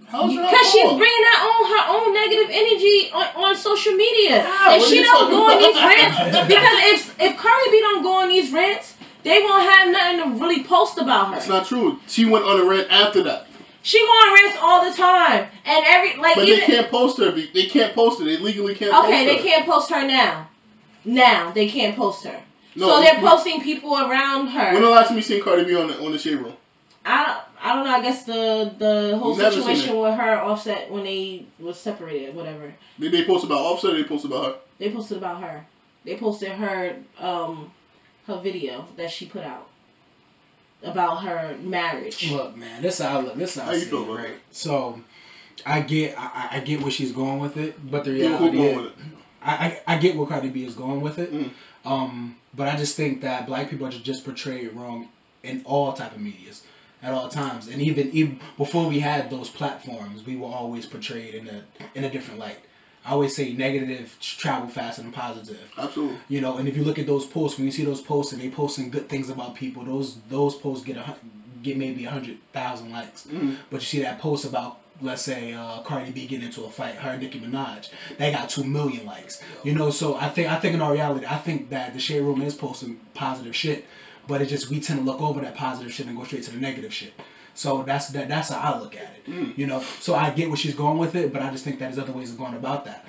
Speaker 3: Because she's bringing her own negative energy on social media. And she don't go on these rants. Because if Cardi B don't go on these rants, they won't have nothing to really post about her.
Speaker 2: That's not true. She went on a rant after that.
Speaker 3: She go on rants all the time. And
Speaker 2: but they can't post her. They can't post her. They legally can't post her.
Speaker 3: Okay, they can't post her now. Now, they can't post her. No, so they're posting people around her.
Speaker 2: When the last time you seen Cardi B on the shade room?
Speaker 3: I don't know. I guess the whole situation with her Offset when they was separated, whatever.
Speaker 2: Did they post about Offset or they posted about her?
Speaker 3: They posted about her. They posted her her video that she put out about her marriage.
Speaker 1: Look, man, this how I see it, right? So I get where she's going with it, but the reality is, I get where Cardi B is going with it. But I just think that black people are just portrayed wrong in all type of medias at all times, and even before we had those platforms, we were always portrayed in a different light. I always say negative travel faster than positive.
Speaker 2: Absolutely.
Speaker 1: You know, and if you look at those posts, when you see those posts and they posting good things about people, those posts get maybe 100,000 likes. But you see that post about, let's say, Cardi B getting into a fight, her and Nicki Minaj, they got 2 million likes. You know, so I think in our reality, I think that the shade room is posting positive shit, but it's just we tend to look over that positive shit and go straight to the negative shit. So that's how I look at it. You know, so I get where she's going with it, but I just think that there's other ways of going about that,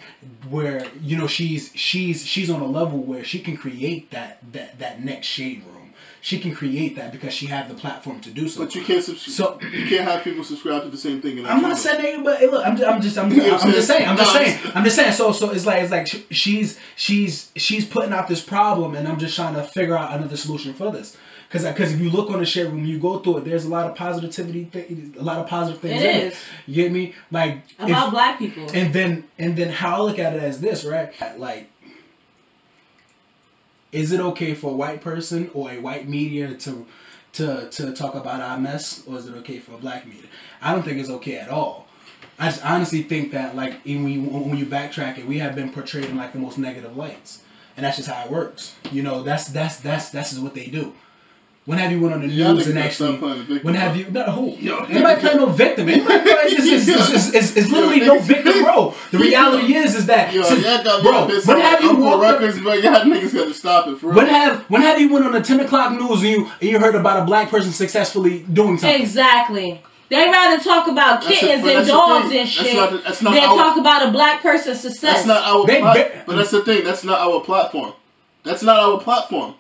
Speaker 1: where, you know, she's on a level where she can create that next shade room. She can create that because she has the platform to do so.
Speaker 2: But you can't you can't have people subscribe to the same thing.
Speaker 1: I'm not saying that, but hey, look, I'm just saying. So it's like she's putting out this problem, and I'm just trying to figure out another solution for this. Because if you look on the shade room, you go through it. There's a lot of positivity, a lot of positive things. It is. You get me? Like
Speaker 3: about black people.
Speaker 1: And then how I look at it as this, right? Like, is it okay for a white person or a white media to talk about our mess, or is it okay for a black media? I don't think it's okay at all. I just honestly think that, like, when you backtrack it, we have been portrayed in like the most negative lights, and that's just how it works. You know, that's just what they do. When have you went on the news and actually? When have you? No, who? Anybody play no victim? It's literally no victim, bro. The reality is that, bro. When have you walked?
Speaker 2: But y'all niggas got to stop it for real.
Speaker 1: When have you went on the 10 o'clock news and you heard about a black person successfully doing something?
Speaker 3: Exactly. They rather talk about kittens and dogs and shit than talk about a black person's success.
Speaker 2: That's not our platform. But that's the thing. That's not our platform. That's not our platform.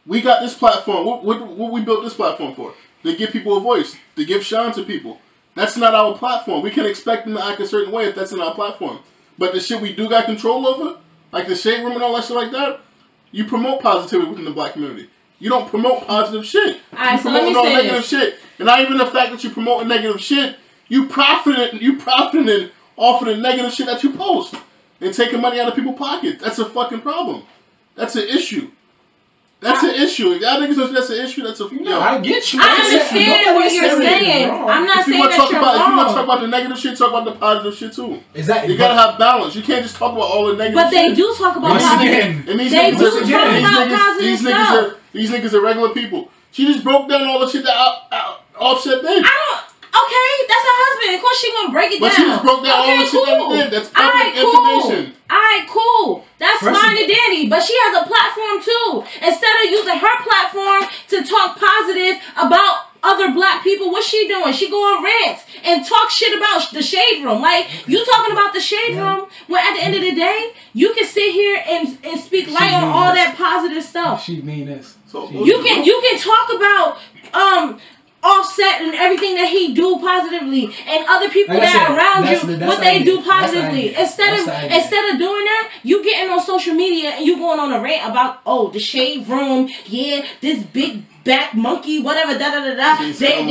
Speaker 2: We got this platform. What we built this platform for? To give people a voice. To give shine to people. That's not our platform. We can expect them to act a certain way if that's in our platform. But the shit we do got control over, like the shade room and all that shit like that, you promote positivity within the black community. You don't promote positive shit. You promote all negative shit. And not even the fact that you promote negative shit, you profiting off of the negative shit that you post. And taking money out of people's pockets. That's a fucking problem. That's an issue. That's an issue. Y'all niggas, that's an issue. That's a
Speaker 1: I get you.
Speaker 3: I understand what you're saying. I'm not saying that you're wrong.
Speaker 2: If you want to talk about the negative shit, talk about the positive shit too.
Speaker 1: Exactly.
Speaker 2: You gotta have balance. You can't just talk about all the negative shit.
Speaker 3: But they do talk about positive.
Speaker 2: And
Speaker 3: they do talk about positive stuff.
Speaker 2: These niggas are regular people. She just broke down all the shit that Offset did.
Speaker 3: Okay, that's her husband. Of course she gonna break it down.
Speaker 2: But she just broke down all the shit that he did. That's public information.
Speaker 3: Alright, cool. That's fine and dandy. But she has a platform too. Instead of using her platform to talk positive about other black people. What's she doing? She go on rants and talk shit about the Shade Room. Like, you talking about the Shade Room when at the end of the day, you can sit here and speak light on all that positive stuff.
Speaker 1: She mean this.
Speaker 3: You can talk about Offset and everything that he do positively, and other people that are around you, what they do positively. Instead of doing that, you getting on social media and you going on a rant about the Shade Room, this big back monkey, whatever, da da da da. They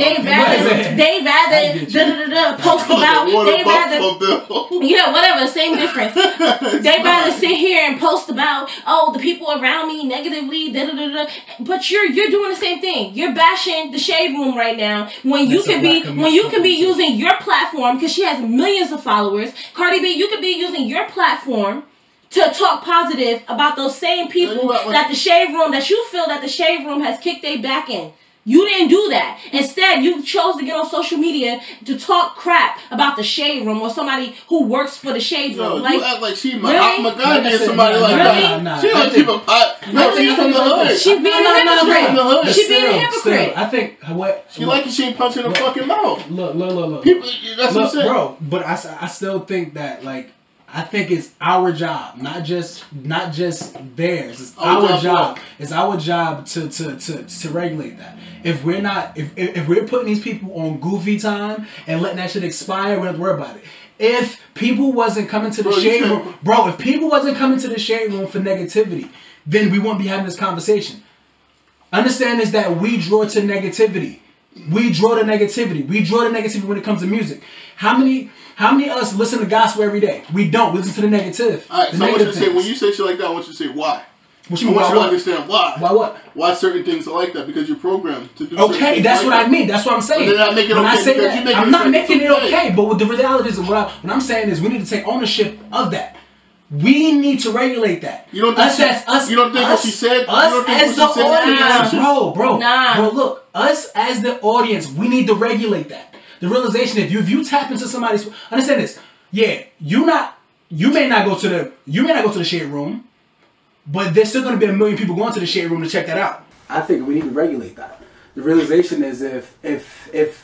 Speaker 3: rather post about, whatever, same difference. They rather sit here and post about, the people around me negatively, da da da da. But you're doing the same thing. You're bashing the Shade Room right now when you can be using your platform, because she has millions of followers. Cardi B, you could be using your platform to talk positive about those same people that the Shade Room, that you feel that the Shade Room has kicked their back in. You didn't do that. Instead, you chose to get on social media to talk crap about the Shade Room or somebody who works for the Shade Room.
Speaker 2: You act like she Mahatma Gandhi or somebody like that. She don't keep a pot. No, she's from the hood.
Speaker 3: She being a hypocrite. She being a hypocrite.
Speaker 1: I think
Speaker 2: she like it. She ain't punching the fucking mouth.
Speaker 1: Look.
Speaker 2: People, that's what I'm saying,
Speaker 1: bro. But I still think that I think it's our job, not just theirs. It's our job. It's our job to regulate that. If we're not, if we're putting these people on goofy time and letting that shit expire, we don't have to worry about it. If people wasn't coming to the Shade Room, if people wasn't coming to the Shade Room for negativity, then we wouldn't be having this conversation. Understand is that we draw to negativity. We draw the negativity. We draw the negativity when it comes to music. How many of us listen to gospel every day? We don't. We listen to the negative.
Speaker 2: All right, so I want you to say, when you say shit like that, I want you to say why. I want you to understand why.
Speaker 1: Why what?
Speaker 2: Why certain things are like that? Because you're programmed to do
Speaker 1: okay, that's what I mean. That's what I'm saying.
Speaker 2: But not make it
Speaker 1: when
Speaker 2: okay
Speaker 1: I say that, I'm not making it
Speaker 2: okay.
Speaker 1: okay. But what the reality is, what I'm saying is we need to take ownership of that. We need to regulate that.
Speaker 2: You don't think you don't think what she said?
Speaker 1: Us as the audience, bro. Look, us as the audience, we need to regulate that. The realization, if you tap into somebody's, understand this. Yeah, you may not go to the Shade Room, but there's still going to be 1 million people going to the Shade Room to check that out. I think we need to regulate that. The realization is if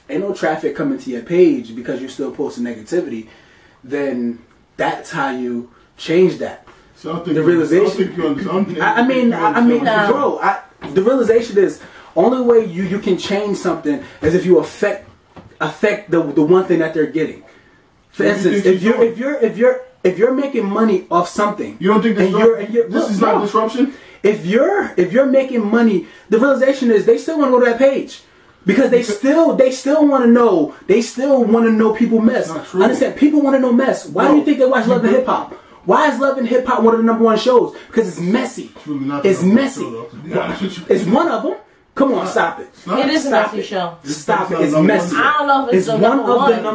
Speaker 1: ain't no traffic coming to your page because you're still posting negativity, then that's how you change that.
Speaker 2: So I think
Speaker 1: the realization. The realization is only way you can change something is if you affect the one thing that they're getting. For instance, if you're making money off something,
Speaker 2: you don't think this is not disruption?
Speaker 1: If you're making money, the realization is they still want to go to that page. Because they still want to know. They still want to know people mess. Understand? People want to know mess. Why do you think they watch Love and Hip Hop? Why is Love and Hip Hop one of the #1 shows? Because it's messy. It's messy. It's one of them. Come on, stop it.
Speaker 3: It is a messy show.
Speaker 1: Stop it. It's messy.
Speaker 3: I don't know if it's
Speaker 1: one of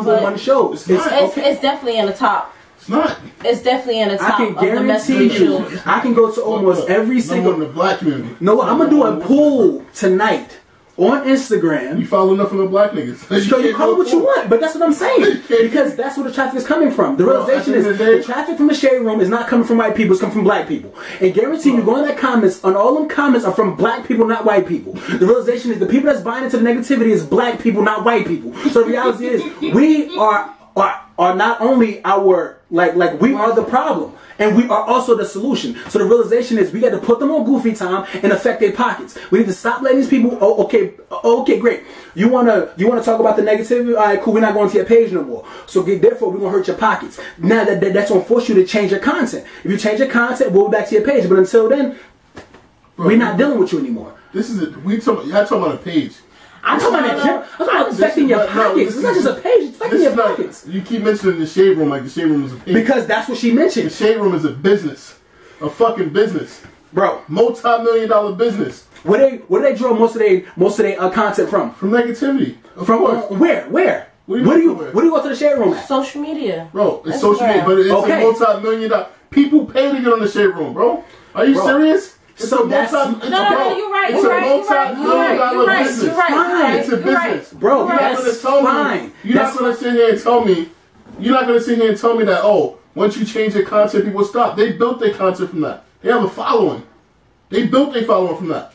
Speaker 1: the #1 shows.
Speaker 3: It's definitely in the top.
Speaker 2: It's not.
Speaker 3: It's definitely in the top.
Speaker 1: I can guarantee you. I can go to almost every single.
Speaker 2: In the black community.
Speaker 1: No, I'm gonna do a poll tonight on Instagram.
Speaker 2: You follow enough of the black niggas.
Speaker 1: So you call it what you want, but that's what I'm saying. Because that's where the traffic is coming from. The realization is the traffic from the Shade Room is not coming from white people, it's coming from black people. And guarantee you go in that comments, on all them comments are from black people, not white people. The realization is the people that's buying into the negativity is black people, not white people. So the reality is we are not only our we are the problem. And we are also the solution. So the realization is we got to put them on goofy time and affect their pockets. We need to stop letting these people. Okay, great. You wanna talk about the negativity? All right, cool. We're not going to your page no more. So therefore, we're gonna hurt your pockets. Now that's gonna force you to change your content. If you change your content, we'll be back to your page. But until then, we're not dealing with you anymore.
Speaker 2: Y'all talking about a page.
Speaker 1: I'm talking about affecting your pockets. It's not just a page, it's affecting your pockets.
Speaker 2: You keep mentioning the Shade Room like the Shade Room is a page.
Speaker 1: Because that's what she mentioned.
Speaker 2: The Shade Room is a business. A fucking business.
Speaker 1: Bro.
Speaker 2: Multi-million-dollar business.
Speaker 1: Where do they draw most of their content from?
Speaker 2: From negativity.
Speaker 1: From where? Where do you go to the Shade Room at?
Speaker 3: Social media.
Speaker 2: Bro, it's social media, but it's a multi-million-dollar. People pay to get on the Shade Room, bro. Are you serious? It's
Speaker 3: you're right.
Speaker 2: It's a multi-million-dollar business. It's a business,
Speaker 1: bro.
Speaker 2: You're not gonna sit here and tell me. You're not gonna sit here and tell me that. Oh, once you change your content, people stop. They built their content from that. They have a following. They built their following from that.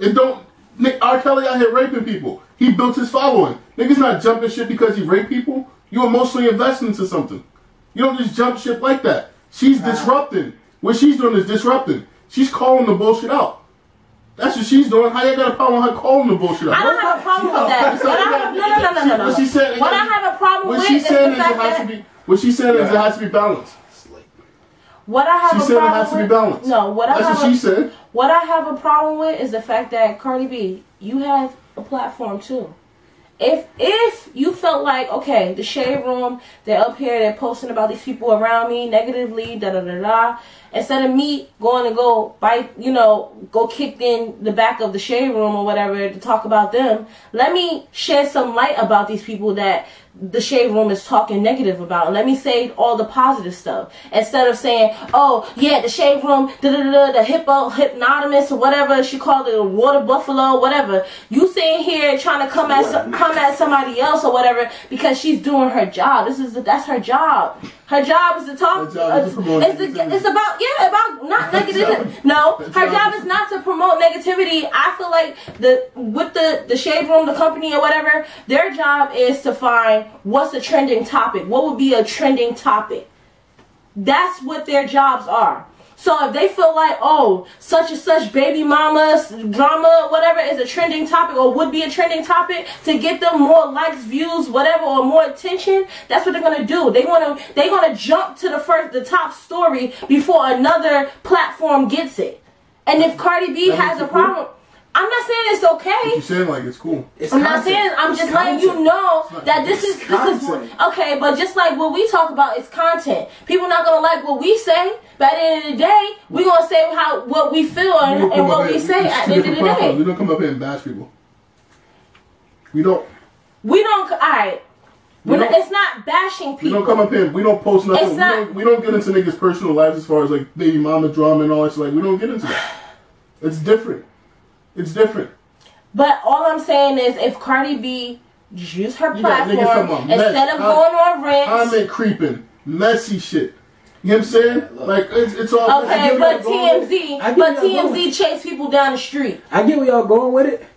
Speaker 2: R. Kelly out here raping people. He built his following. Niggas not jumping shit because he raped people. You emotionally invest into something. You don't just jump shit like that. She's disrupting. What she's doing is disrupting. She's calling the bullshit out. That's what she's doing. How you got a problem with her calling the bullshit out?
Speaker 3: I don't have a problem with that. No.
Speaker 2: What she said,
Speaker 3: what I have a problem with is the fact that...
Speaker 2: What she's saying is it has to be balanced.
Speaker 3: What I have
Speaker 2: she said it has to be balanced.
Speaker 3: No,
Speaker 2: that's what she said.
Speaker 3: What I have a problem with is the fact that Cardi B, you have a platform too. If you felt like, okay, the Shade Room, they're up here, they're posting about these people around me negatively, instead of me going to go go kick in the back of the Shade Room or whatever to talk about them, let me shed some light about these people that the Shade Room is talking negative about. Let me say all the positive stuff instead of saying, oh yeah, the Shade Room, the hypnotimus or whatever she called it, a water buffalo, whatever. You sitting here trying to come at somebody else or whatever because she's doing her job. That's her job. Her job is to talk. It's about not negativity. No, her job is not to promote negativity. I feel like with the Shade Room, the company or whatever, their job is to find what's a trending topic. What would be a trending topic? That's what their jobs are. So if they feel like, oh, such and such baby mama's drama, whatever, is a trending topic or would be a trending topic to get them more likes, views, whatever, or more attention, that's what they're gonna do. They're gonna jump to the top story before another platform gets it. And if Cardi B has a problem, I'm not saying it's okay.
Speaker 2: But you're saying like it's cool.
Speaker 3: I'm not saying. I'm just letting you know that this is okay. But just like what we talk about is content. People not gonna like what we say. But at the end of the day, we gonna say what we feel and what we say at the end of the day.
Speaker 2: We don't come up here and bash people. We don't.
Speaker 3: All right. It's not bashing people.
Speaker 2: We don't come up here. We don't post nothing. We don't get into niggas' personal lives as far as like baby mama drama and all that. Like we don't get into that. It's different. It's different.
Speaker 3: But all I'm saying is if Cardi B use her platform instead of going on rants.
Speaker 2: Comment creeping. Messy shit. You know what I'm saying? Like, it's all...
Speaker 3: Okay, but TMZ chase people down the street.
Speaker 1: I get where y'all going with it.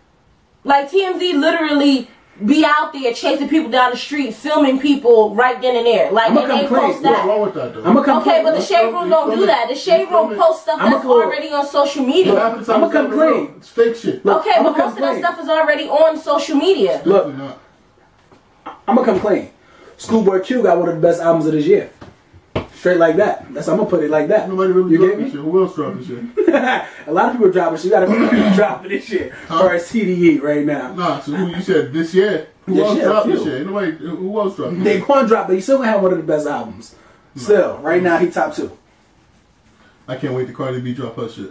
Speaker 3: Like, TMZ literally be out there chasing people down the street, filming people right then and there. Like, and they post that.
Speaker 2: What's wrong with that, though?
Speaker 3: Okay, but the Shade Room don't do that. The Shade Room posts stuff that's already on social media.
Speaker 2: I'm gonna complain. It's fake shit.
Speaker 3: Okay, but most of that stuff is already on social media.
Speaker 1: Look, I'm gonna complain. Schoolboy Q got one of the best albums of this year. Straight like that. I'm gonna put it like that.
Speaker 2: Nobody really dropping shit. Who else dropping shit?
Speaker 1: A lot of people dropping shit. You gotta be dropping this shit. Or it's TDE right now.
Speaker 2: Nah, so who you said this year? Who else dropped this shit? Nobody. Who else dropped?
Speaker 1: They gonna drop, but he still gonna have one of the best albums. Still, right now he top 2.
Speaker 2: I can't wait to Cardi B drop her shit.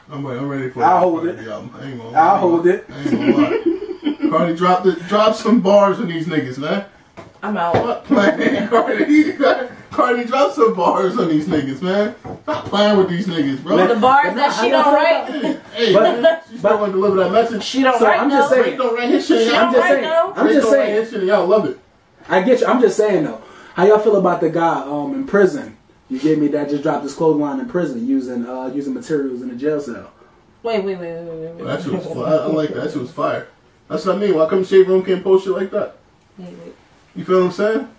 Speaker 2: I'm ready for
Speaker 1: I'll hold it.
Speaker 2: Album. I ain't gonna.
Speaker 1: I'll hold it.
Speaker 2: I ain't gonna lie. Cardi drop some bars on these niggas, man.
Speaker 3: I'm out.
Speaker 2: Man, Cardi dropped some bars on these niggas, man. Stop playing with these niggas, bro.
Speaker 3: The bars that she don't write.
Speaker 2: Hey, she's not going to deliver that message.
Speaker 3: She don't write.
Speaker 1: I'm just saying.
Speaker 2: Drake don't write his shit.
Speaker 1: I'm just saying.
Speaker 2: His shit, y'all love it.
Speaker 1: I get you. I'm just saying though. How y'all feel about the guy in prison? You gave me that just dropped his clothing line in prison using materials in a jail cell.
Speaker 3: Wait.
Speaker 2: That shit was fire. I like that. That shit was fire. That's what I mean. Why come Shade Room can't post shit like that?
Speaker 3: Wait.
Speaker 2: You feel what I'm saying?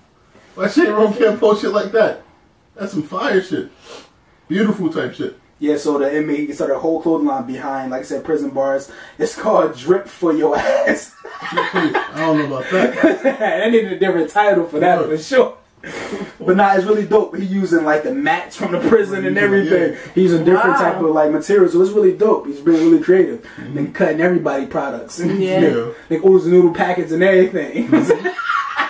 Speaker 2: Why Shade Room can't post shit like that? That's some fire shit. Beautiful type shit.
Speaker 1: Yeah, so the inmate, he started a whole clothing line behind, like I said, prison bars. It's called Drip for Your Ass.
Speaker 2: I don't know about that.
Speaker 1: I needed a different title for that, for sure. But nah, it's really dope. He using like the mats from the prison and everything. He's using different type of like materials, so it's really dope. He's being really creative. Then cutting everybody products.
Speaker 3: Yeah.
Speaker 1: Like ooze noodle packets and everything.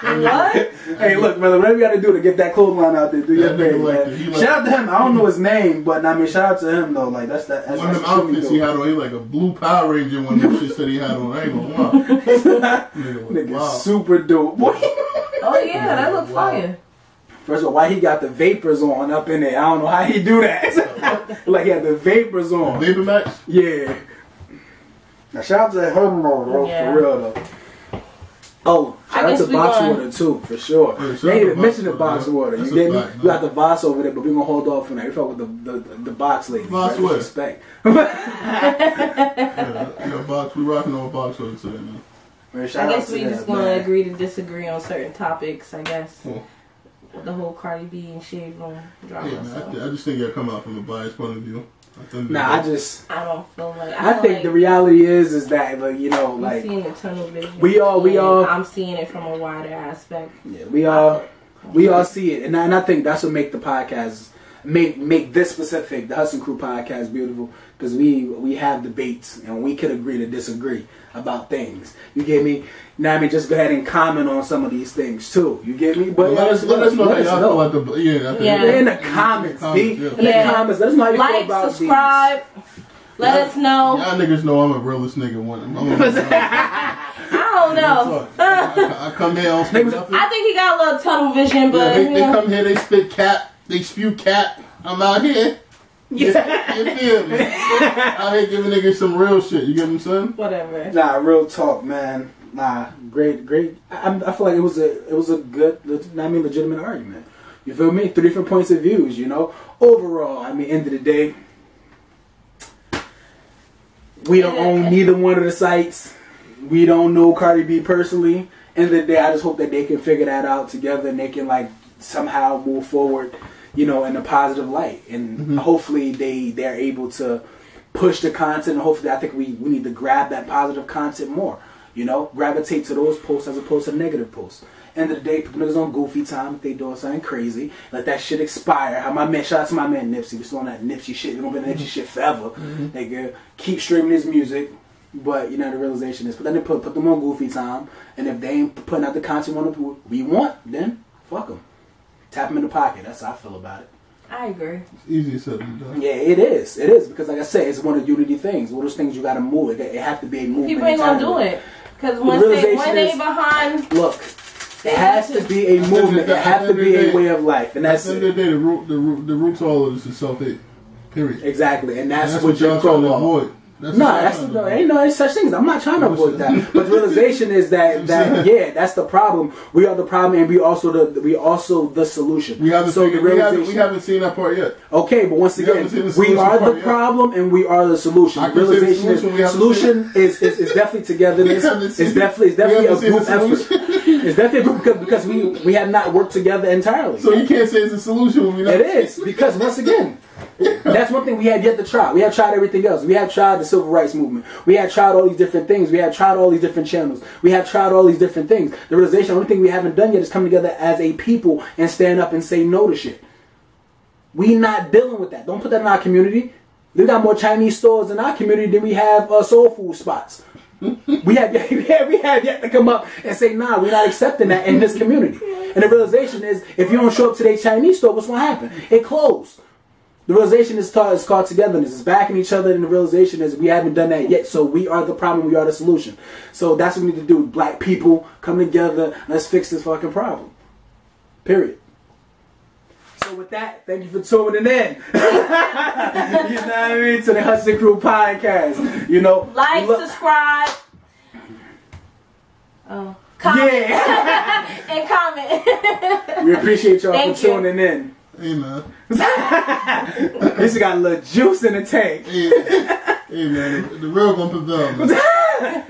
Speaker 3: What?
Speaker 1: Hey, look, brother, whatever you got to do to get that clothing line out there, do your thing, man. Shout out to him. I don't know his name, but I mean, shout out to him though. Like that's one
Speaker 2: of them outfits he had on. He like a blue Power Ranger. One of them shits that he had on. I ain't gonna lie.
Speaker 1: Nigga, super dope.
Speaker 3: Oh yeah, that look fire.
Speaker 1: First of all, why he got the vapors on up in there? I don't know how he do that. Like he had the vapors on.
Speaker 2: Vapor Max?
Speaker 1: Yeah. Now shout out to him bro, for real though. Oh, shout out to box water too, for sure. They ain't even mentioned the box water. You get me? You got the Voss over there, but we're gonna hold off on that. We fuck with the box lady.
Speaker 2: Voss water.
Speaker 1: Respect.
Speaker 2: Yeah, box. We rocking on box water today, man.
Speaker 3: I guess we just gonna agree to disagree on certain topics. I guess with the whole Cardi B and Shade Room drama.
Speaker 2: Yeah, man, I just think it'll come out from a biased point of view.
Speaker 3: I don't feel like.
Speaker 1: I think the reality is that, you know, like,
Speaker 3: seeing the tunnel vision.
Speaker 1: We all.
Speaker 3: I'm seeing it from a wider aspect.
Speaker 1: Yeah, we all see it, and I think that's what make the podcast make this specific, the Hudson Crew podcast, beautiful, because we have debates and we could agree to disagree about things. You get me? Now, I mean, just go ahead and comment on some of these things too. You get me? But
Speaker 2: let us know how y'all feel about
Speaker 1: in the comments. In the comments, let us know how you feel about
Speaker 3: subscribe. Let us know.
Speaker 2: Y'all niggas know I'm a realist nigga.
Speaker 3: I don't know.
Speaker 2: I come here on some nothing.
Speaker 3: I think he got a little tunnel vision, but
Speaker 2: they come here, they spit cap, they spew cap. I'm out here. You feel me? Out here giving niggas some real shit. You get what I'm saying?
Speaker 3: Whatever.
Speaker 1: Nah, real talk, man. Nah, great. I feel like it was a good, legitimate argument. You feel me? 3 different points of views. You know, overall, I mean, end of the day, we don't own neither one of the sites. We don't know Cardi B personally. End of the day, I just hope that they can figure that out together and they can like somehow move forward, you know, in a positive light. And hopefully they're able to push the content. And hopefully, I think we need to grab that positive content more. You know, gravitate to those posts as opposed to negative posts. End of the day, people niggas on goofy time if they doing something crazy. Let that shit expire. Shout out to my man Nipsey. We're still on that Nipsey shit. We're gonna be on Nipsey shit forever. Nigga, keep streaming his music. But, you know, the realization is, but then they put them on goofy time. And if they ain't putting out the content we want, then fuck them. Tap them in the pocket. That's how I feel about it.
Speaker 3: I agree.
Speaker 2: It's easy said than done.
Speaker 1: Yeah, it is. It is. Because, like I said, it's one of the unity things. One of those things you got to move. It have to be a movement.
Speaker 3: People ain't going to do it. Because when they behind...
Speaker 1: Look, it has to be a movement. It has to be a way of life. And that's it.
Speaker 2: At the end of the day, the root to all of this is self-hate. Period.
Speaker 1: Exactly. And that's what you're trying to avoid. Ain't no such things. I'm not trying to avoid that. But the realization is that that's the problem. We are the problem, and we also the solution.
Speaker 2: We haven't seen that part yet.
Speaker 1: Okay, but once again, we are the problem and we are the solution. The realization is solution is definitely togetherness. It's definitely a group effort. It's definitely because we have not worked together entirely.
Speaker 2: So you can't say it's a solution when we not.
Speaker 1: It is because once again. That's one thing we have yet to try. We have tried everything else. We have tried the civil rights movement. We have tried all these different things. We have tried all these different channels. We have tried all these different things. The realization, the only thing we haven't done yet is come together as a people and stand up and say no to shit. We not dealing with that. Don't put that in our community. We got more Chinese stores in our community than we have soul food spots. we have yet to come up and say, nah, we're not accepting that in this community. And the realization is, if you don't show up to their Chinese store, what's going to happen? It closed. The realization is called togetherness. It's backing each other, and the realization is we haven't done that yet. So we are the problem. We are the solution. So that's what we need to do. Black people come together. Let's fix this fucking problem. Period. So with that, thank you for tuning in. You know what I mean? To the Hudson Crew Podcast. You know,
Speaker 3: subscribe. Comment. Yeah. And comment.
Speaker 1: We appreciate y'all for tuning in.
Speaker 2: Hey, man.
Speaker 1: This got a little juice in the tank.
Speaker 2: Hey man, the real gonna prevail, man.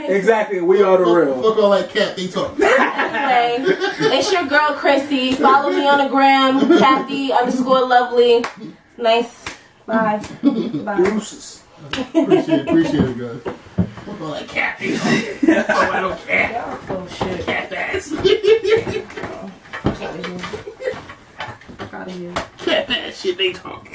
Speaker 1: Exactly, we are the real.
Speaker 2: Fuck all that cat they talk.
Speaker 3: Anyway, it's your girl Chrissy. Follow me on the gram, Kathy_lovely. Nice. Bye.
Speaker 1: Deuces.
Speaker 2: Appreciate it, guys. Fuck all that cat they talk. Oh, I don't care.
Speaker 3: Oh shit.
Speaker 2: Cat ass.
Speaker 3: Out of here.
Speaker 2: Cat ass shit they talk.